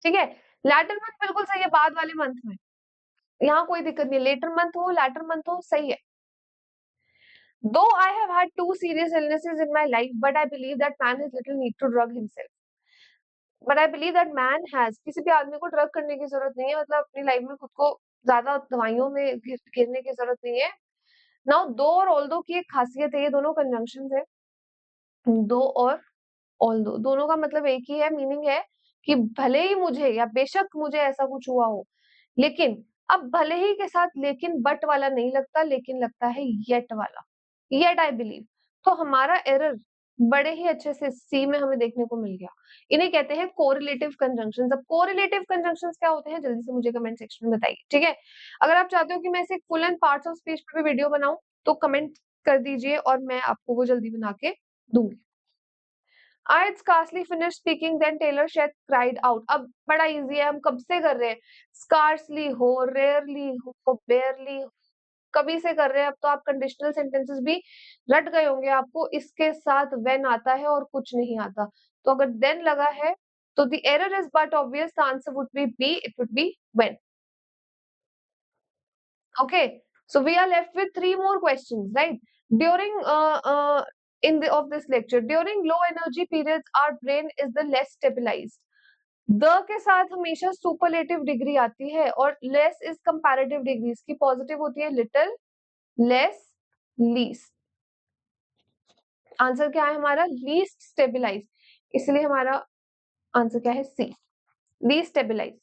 Speaker 1: ठीक है. Latter month बिल्कुल सही है, बाद वाले मंथ में. यहाँ कोई दिक्कत नहीं. Later month हो, latter month हो, सही है. Though I have had 2 serious illnesses in my life, but I believe that man has little need to drug himself. But I believe that man has, किसी भी आदमी को ड्रग करने की जरूरत नहीं है, मतलब अपनी लाइफ में खुद को ज्यादा दवाइयों में घिरने की जरूरत नहीं है. नाउ दो और ऑल्दो की एक खासियत है, ये दोनों कंजंक्शन है. दो और ऑल्दो, दोनों का मतलब एक ही है. मीनिंग है कि भले ही मुझे या बेशक मुझे ऐसा कुछ हुआ हो, लेकिन अब भले ही के साथ लेकिन बट वाला नहीं लगता, लेकिन लगता है येट वाला. Yet I believe. तो हमारा एरर बड़े ही अच्छे से सी में हमें देखने को मिल गया. इन्हें कहते हैं कोरिलेटिव कंजंक्शंस. अब कोरिलेटिव कंजंक्शंस क्या होते हैं, जल्दी से मुझे कमेंट सेक्शन में बताइए. ठीक है, अगर आप चाहते हो कि मैं इसे full and parts of speech पे भी वीडियो बनाऊं, तो कमेंट कर दीजिए और मैं आपको वो जल्दी बना के दूंगी. I had scarcely finished speaking, then Taylor Swift cried out. अब बड़ा इजी है, हम कब से कर रहे हैं. Scarcely हो, rarely हो, barely हो, कभी से कर रहे हैं. अब तो आप कंडीशनल सेंटेंसेस भी रट गए होंगे. आपको इसके साथ when आता है और कुछ नहीं आता. तो अगर then लगा है तो the error is but obvious. The answer would be B. It would be when. Okay, so we are left with 3 more questions, right? During in the of this lecture, during low energy periods, our brain is the less stabilized. The के साथ हमेशा superlative degree आती है और less is comparative degree. इसकी positive होती है little, less, least. Answer क्या है हमारा? Least stabilise. इसलिए हमारा आंसर क्या है? सी, लीस्ट स्टेबिलाइज्ड.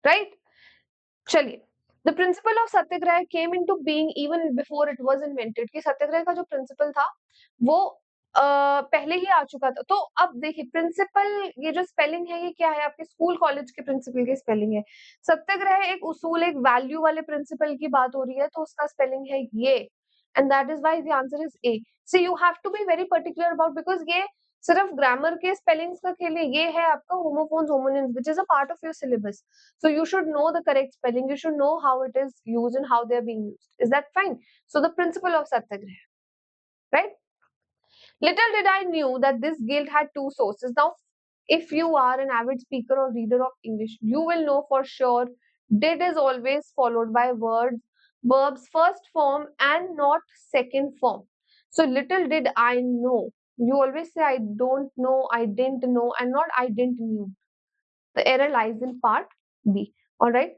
Speaker 1: राइट. चलिए, the principle of Satyagraha came into being even before it was invented. कि सत्याग्रह का जो प्रिंसिपल था वो पहले ही आ चुका था. तो अब देखिए प्रिंसिपल, ये जो स्पेलिंग है ये क्या है? आपके स्कूल कॉलेज के प्रिंसिपल की स्पेलिंग है. सत्याग्रह एक उसूल, एक वैल्यू वाले प्रिंसिपल की बात हो रही है, तो उसका स्पेलिंग है ये. And that is why the answer is A. So you have to be very particular about, because ये सिर्फ ग्रामर के स्पेलिंग्स का खेल है. ये है आपका homophones homonyms, which is a part of your syllabus. So you should know the correct spelling. You should know how it is used and how they are being used. Is that fine? So the principle of satyagraha, right? Little did I knew that this guild had 2 sources. Now, if you are an avid speaker or reader of English, you will know for sure did is always followed by verbs first form and not second form. So little did I know. You always say I don't know, I didn't know, and not I didn't knew. The error lies in part B. All right.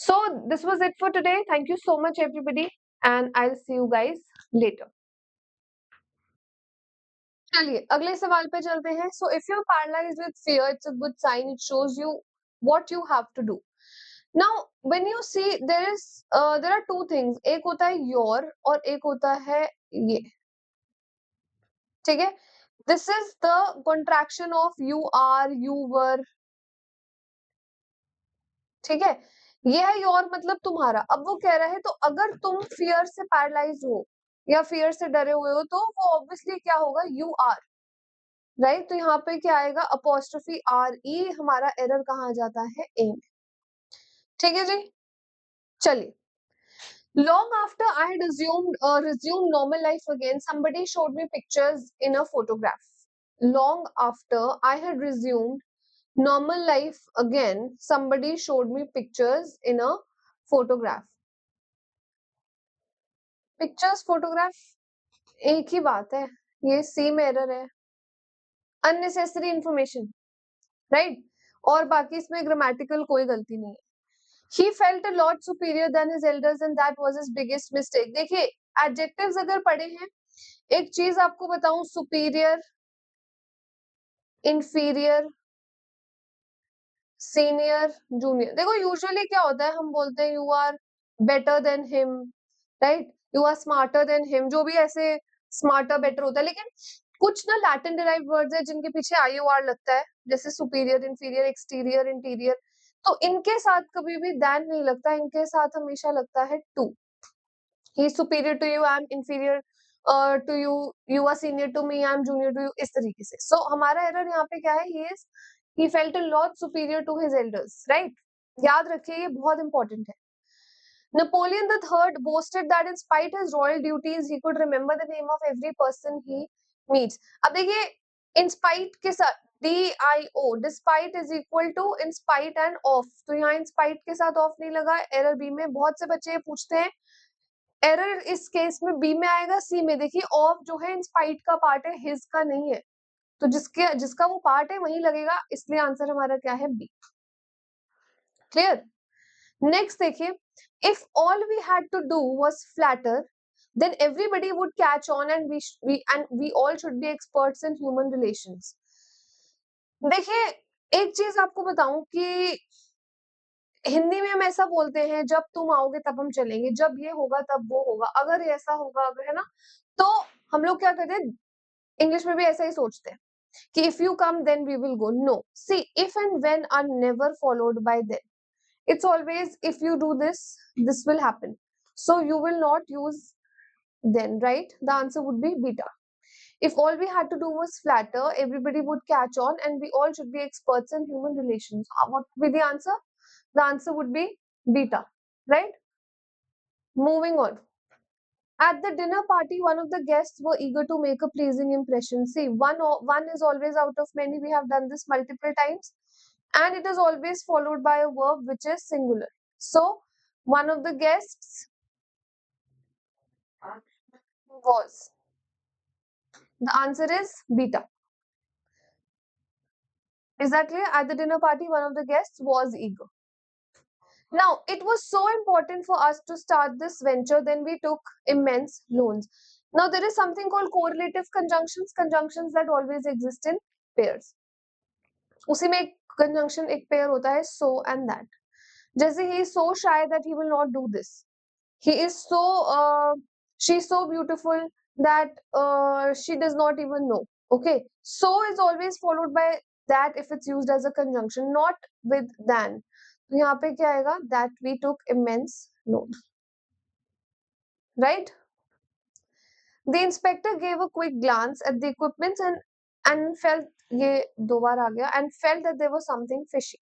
Speaker 1: So this was it for today. Thank you so much, everybody, and I'll see you guys later. चलिए अगले सवाल पे चलते हैं. So if you are paralysed with fear, it's a good sign. It shows you what you have to do. Now when you see there are two things. एक होता है your और एक होता है ये. ठीक है. This is the contraction of you are, you were. ठीक है. ये है योर मतलब तुम्हारा. अब वो कह रहा है तो अगर तुम फियर से पैरालाइज हो या फियर से डरे हुए हो तो वो ऑब्वियसली क्या होगा, यू आर. राइट. तो यहाँ पे क्या आएगा, अपोस्ट्रोफी आर ई. हमारा एरर कहाँ जाता है, ए में. ठीक है जी. चलिए. Long after I had resumed normal life again, somebody showed me pictures in a photograph. Long after I had resumed normal life again, somebody showed me pictures in a photograph. Pictures, photograph, एक ही बात है. ये same error है. Unnecessary information, right? और बाकी इसमें grammatical कोई गलती नहीं है. He felt a lot superior than his elders and that was his biggest mistake. देखिए एडजेक्टिव्स अगर पढ़े हैं, एक चीज आपको बताऊं, सुपीरियर, इंफीरियर, सीनियर, जूनियर. देखो यूजुअली क्या होता है, हम बोलते हैं you are better than him, right, you are smarter than him, जो भी ऐसे स्मार्टर बेटर होता है. लेकिन कुछ ना लैटिन डिराइव्ड वर्ड्स है जिनके पीछे आई ओ आर लगता है, जैसे सुपीरियर, इंफीरियर, एक्सटीरियर, इंटीरियर. तो इनके साथ कभी भी दैन नहीं लगता, इनके साथ हमेशा लगता है to. he is superior to you, I am inferior to you, you are senior to me, I am junior to you, इस तरीके से. So हमारा एरर यहाँ पे क्या है, he felt a lot superior to his elders, right? याद रखिए ये बहुत इंपॉर्टेंट है. Napoleon III boasted that in spite his royal duties he could remember the name of every person he meets. अब देखिए in spite के साथ DIO, despite is equal to in spite and of. तो यहाँ in spite के साथ of नहीं लगा. एरर बी में बहुत से बच्चे पूछते हैं, एरर इस केस में बी में आएगा, सी में. देखिए ऑफ जो है इंस्पाइट का पार्ट है, हिज का नहीं है. तो जिसका वो पार्ट है वही लगेगा, इसलिए आंसर हमारा क्या है, बी. क्लियर. नेक्स्ट देखिए, if all we had to do was flatter then everybody would catch on and we all should be experts in human relations. देखिए एक चीज आपको बताऊं कि हिंदी में हम ऐसा बोलते हैं, जब तुम आओगे तब हम चलेंगे, जब ये होगा तब वो होगा, अगर ऐसा होगा, अगर, है ना. तो हम लोग क्या करते हैं, इंग्लिश में भी ऐसा ही सोचते हैं कि if you come then we will go. No, see if and when are never followed by then. It's always if you do this, this will happen. So you will not use then, right? The answer would be beta. If all we had to do was flatter, everybody would catch on and we all should be experts in human relations. What would be the answer? The answer would be beta, right? Moving on. At the dinner party, one of the guests were eager to make a pleasing impression. See, one is always out of many. We have done this multiple times. And it is always followed by a verb which is singular. So, one of the guests was. The answer is beta. Is that clear? At the dinner party, one of the guests was eager. Now, it was so important for us to start this venture, then we took immense loans. Now, there is something called correlative conjunctions that always exist in pairs. उसी में एक conjunction, एक pair होता है so and that. जैसे he is so shy that he will not do this. He is so, she is so beautiful that she does not even know. Okay, so is always followed by that if it's used as a conjunction, not with than. तो यहाँ पे क्या आएगा, that we took immense loan, right? The inspector gave a quick glance at the equipments and felt, ये दो बार आ गया, and felt that there was something fishy.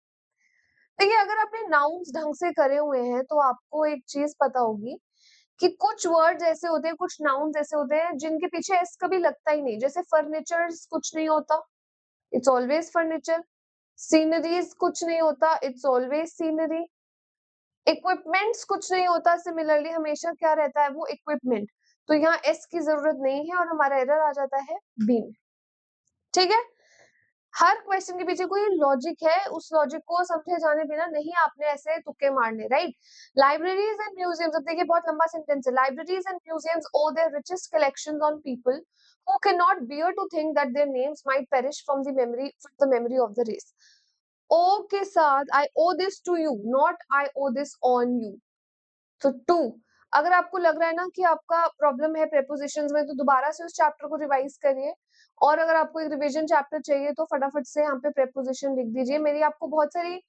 Speaker 1: देखिए अगर आपने nouns ढंग से करे हुए हैं तो आपको एक चीज पता होगी कि कुछ वर्ड्स ऐसे होते हैं, कुछ नाउन्स ऐसे होते हैं जिनके पीछे एस कभी लगता ही नहीं. जैसे फर्नीचर्स कुछ नहीं होता, इट्स ऑलवेज फर्नीचर. सीनरीज कुछ नहीं होता, इट्स ऑलवेज सीनरी. इक्विपमेंट्स कुछ नहीं होता, सिमिलरली हमेशा क्या रहता है, वो इक्विपमेंट. तो यहाँ एस की जरूरत नहीं है और हमारा एरर आ जाता है बी में. ठीक है. हर क्वेश्चन के पीछे कोई लॉजिक है, उस लॉजिक को समझे जाने बिना नहीं आपने ऐसे तुक्के मारने, राइट? लाइब्रेरीज एंड म्यूजियम्स, अब देखिए बहुत लंबा सेंटेंस है, libraries and museums owe their richest collections on people who cannot bear to think that their names might perish from the memory of the race. ओ के साथ I owe this to you, not I owe this on you. तो to, अगर आपको लग रहा है ना कि आपका प्रॉब्लम है प्रेपोजिशंस में, तो दोबारा से उस चैप्टर को रिवाइज करिए, और अगर आपको एक रिवीजन चैप्टर चाहिए तो फटाफट से यहाँ पे प्रेपोजिशन लिख दीजिए। मेरी आपको बहुत सारी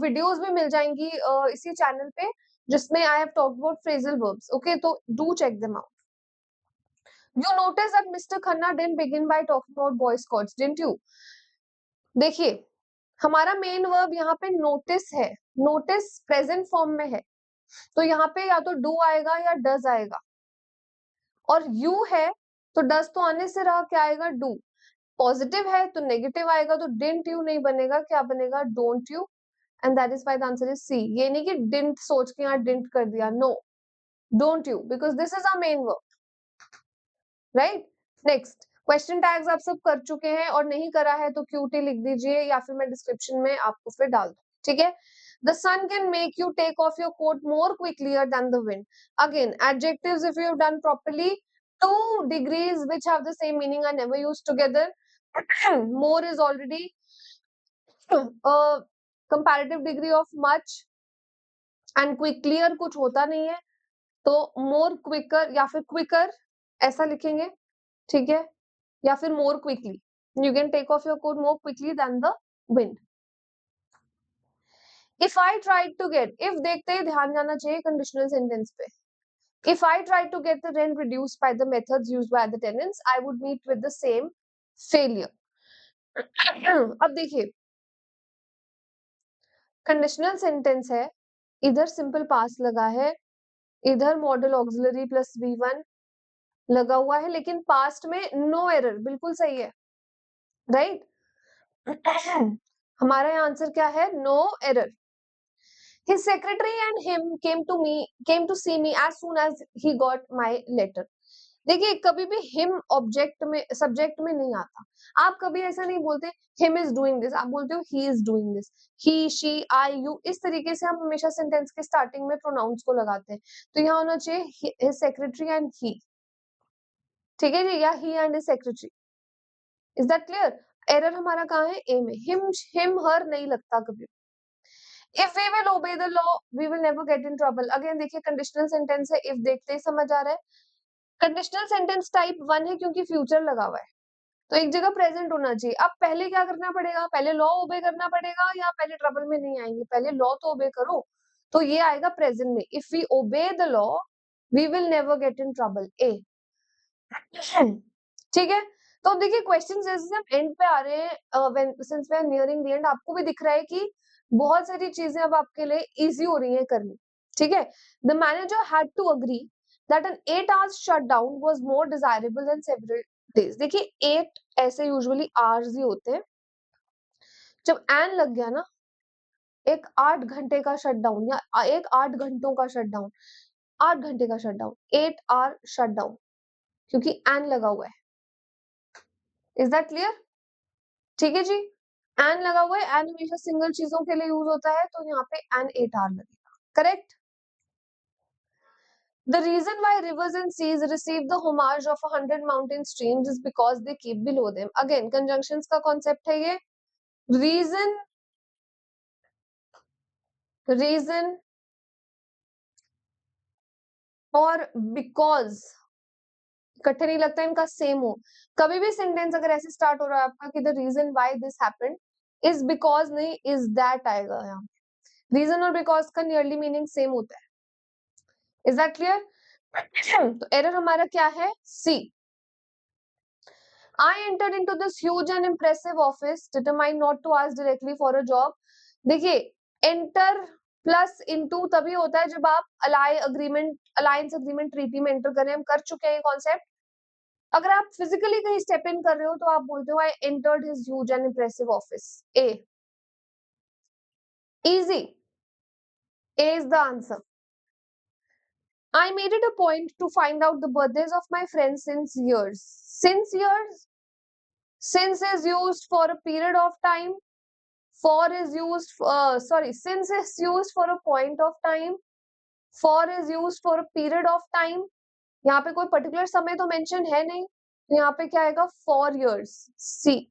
Speaker 1: वीडियोस भी मिल जाएंगी इसी चैनल पे, जिसमें I have talked about phrasal verbs, okay, तो do check them out. You notice that Mr. Khanna didn't begin by talking about boy scouts, didn't you? देखिए, हमारा मेन वर्ब यहाँ पे नोटिस है, नोटिस प्रेजेंट फॉर्म में है, तो यहाँ पे या तो डू आएगा या डज आएगा, और यू है तो डज तो आने से रहा, क्या आएगा, डू। पॉजिटिव है तो नेगेटिव आएगा, तो डिडंट यू नहीं बनेगा, क्या बनेगा, don't you, and that is why the answer is C. ये नहीं कि डिडंट सोच के यहाँ डिडंट कर दिया, no, don't you, because this is our main verb, right? Next, question tags आप सब कर चुके हैं, और नहीं करा है तो क्यूटी लिख दीजिए, या फिर मैं डिस्क्रिप्शन में आपको फिर डाल दूँ, ठीक है? The sun can make you take off your coat more quickly than the wind. Again, adjectives, if you have done properly, 2 degrees which have the same meaning are never used together. More is already a comparative degree of much, and quicklier कुछ होता नहीं है, तो more quicker या फिर quicker ऐसा लिखेंगे, ठीक है, या फिर more quickly. You can take off your coat more quickly than the wind. If I tried to get, if देखते ही ध्यान जाना चाहिए कंडीशनल सेंटेंस पे। If I tried to get the rent reduced by the methods used by the tenants, I would meet with the same failure. अब देखिए, conditional sentence है, इधर simple past लगा है, इधर मॉडल ऑक्सिलरी प्लस V1 लगा हुआ है, लेकिन पास्ट में नो एरर, बिल्कुल सही है, राइट? हमारा यहाँ आंसर क्या है, no error. His secretary and him came to see me as soon as he got my letter. देखिए, कभी भी हिम ऑब्जेक्ट में, सब्जेक्ट में नहीं आता। आप कभी ऐसा नहीं बोलते हिम इज डूइंग दिस, आप बोलते हो he is doing this, he, she, I, you, इस तरीके से हम हमेशा सेंटेंस के स्टार्टिंग में प्रोनाउंस को लगाते हैं। तो यहाँ होना चाहिए हिज सेक्रेटरी एंड ही, ठीक है जी, या he and his secretary. Is that clear? Error हमारा कहाँ है, ए में। हिम हर नहीं लगता कभी। If we will obey the law, we will never get in trouble. Again देखिए, कंडीशनल सेंटेंस है, if देखते ही समझ आ रहा है। कंडीशनल सेंटेंस टाइप 1 है क्योंकि फ्यूचर लगा हुआ है, तो एक जगह प्रेजेंट होना चाहिए। अब पहले क्या करना पड़ेगा, पहले लॉ ओबे करना पड़ेगा, या पहले ट्रबल में नहीं आएंगे, पहले लॉ तो ओबे करो, तो ये आएगा प्रेजेंट में। If we obey the law we will never get in trouble, A, ठीक है? तो देखिए, क्वेश्चन जैसे हम एंड पे आ रहे हैं, since we are nearing the end, आपको भी दिख रहा है कि बहुत सारी चीजें अब आपके लिए इजी हो रही हैं करनी, ठीक है? The manager had to agree that an 8 hours shutdown was more desirable than several days. देखिए, 8 ऐसे यूजुअली आवर्स ही होते हैं, जब एन लग गया ना, एक 8 घंटे का शटडाउन या एक 8 घंटों का शटडाउन, 8 घंटे का शटडाउन, 8 आवर शटडाउन, क्योंकि एन लगा हुआ है। Is that clear? ठीक है जी, एन लगा हुआ है, एन हमेशा सिंगल चीजों के लिए यूज होता है, तो यहाँ पे एन 8 आवर लगेगा, correct? The reason why rivers and seas receive the homage of 100 mountain streams is because they keep below them. Again, conjunctions का concept है ये। Reason, reason और because इकट्ठे नहीं लगता इनका सेम हो। कभी भी सेंटेंस अगर ऐसे स्टार्ट हो रहा है आपका कि the reason why this happened is because नहीं, is that आएगा यहाँ। Reason और because का नियरली मीनिंग सेम होता है। Is that clear? तो एरर हमारा क्या है, सी। I entered into this huge and impressive office determined not to ask directly for a job. देखिए, enter प्लस इनटू तभी होता है जब आप अलायंस अग्रीमेंट ट्रीटी में एंटर करें। हम कर चुके हैं ये कॉन्सेप्ट। अगर आप फिजिकली कहीं स्टेप इन कर रहे हो तो आप बोलते हो I entered his huge and impressive office, A, easy, A is the answer. I made it a point to find out the birthdays of my friends since years. Since years? Since is used for a period of time. For is used, since is used for a point of time. For is used for a period of time. यहाँ पे कोई particular समय तो mention है नहीं, तो यहाँ पे क्या आएगा? 4 years. C.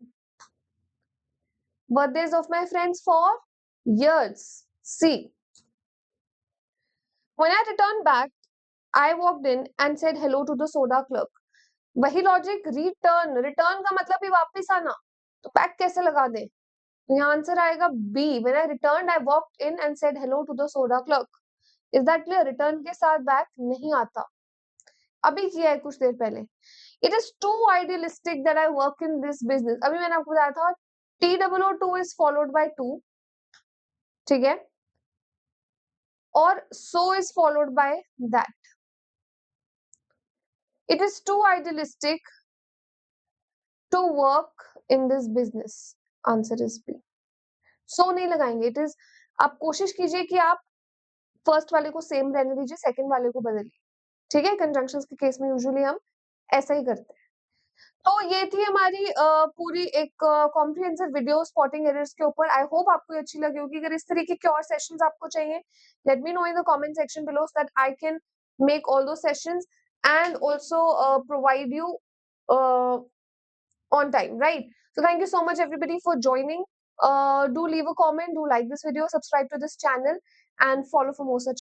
Speaker 1: Birthdays of my friends for years. C. When I returned back, I walked in and said hello to the soda clerk. वही लॉजिक, रिटर्न, रिटर्न का मतलब ही वापस आना, तो बैक कैसे लगा दे? तो यहाँ आंसर आएगा B. When I returned, I walked in and said hello to the soda clerk. Is that clear? Return के साथ बैक नहीं आता. अभी किया है कुछ देर पहले. It is too idealistic that I work in this business. अभी मैंने आपको बताया था TOO2 is followed by 2, ठीक है, और so is followed by that. It is too idealistic to work in this business. Answer is B. So नहीं लगाएंगे. It is, आप कोशिश कीजिए कि आप फर्स्ट वाले को सेम रहने दीजिए, सेकंड वाले को बदलिए, ठीक है. कंजंक्शंस के केस में यूजुअली हम ऐसा ही करते हैं. तो ये थी हमारी पूरी एक कॉम्प्रिहेंसिव वीडियो स्पॉटिंग एरर्स के ऊपर. आई होप आपको ये अच्छी लगी होगी. अगर इस तरीके के और सेशंस आपको चाहिए, let me know in the comment section below so that I can make all those sessions and also provide you on time, right? So thank you so much everybody for joining. Do leave a comment, do like this video, subscribe to this channel and follow for more such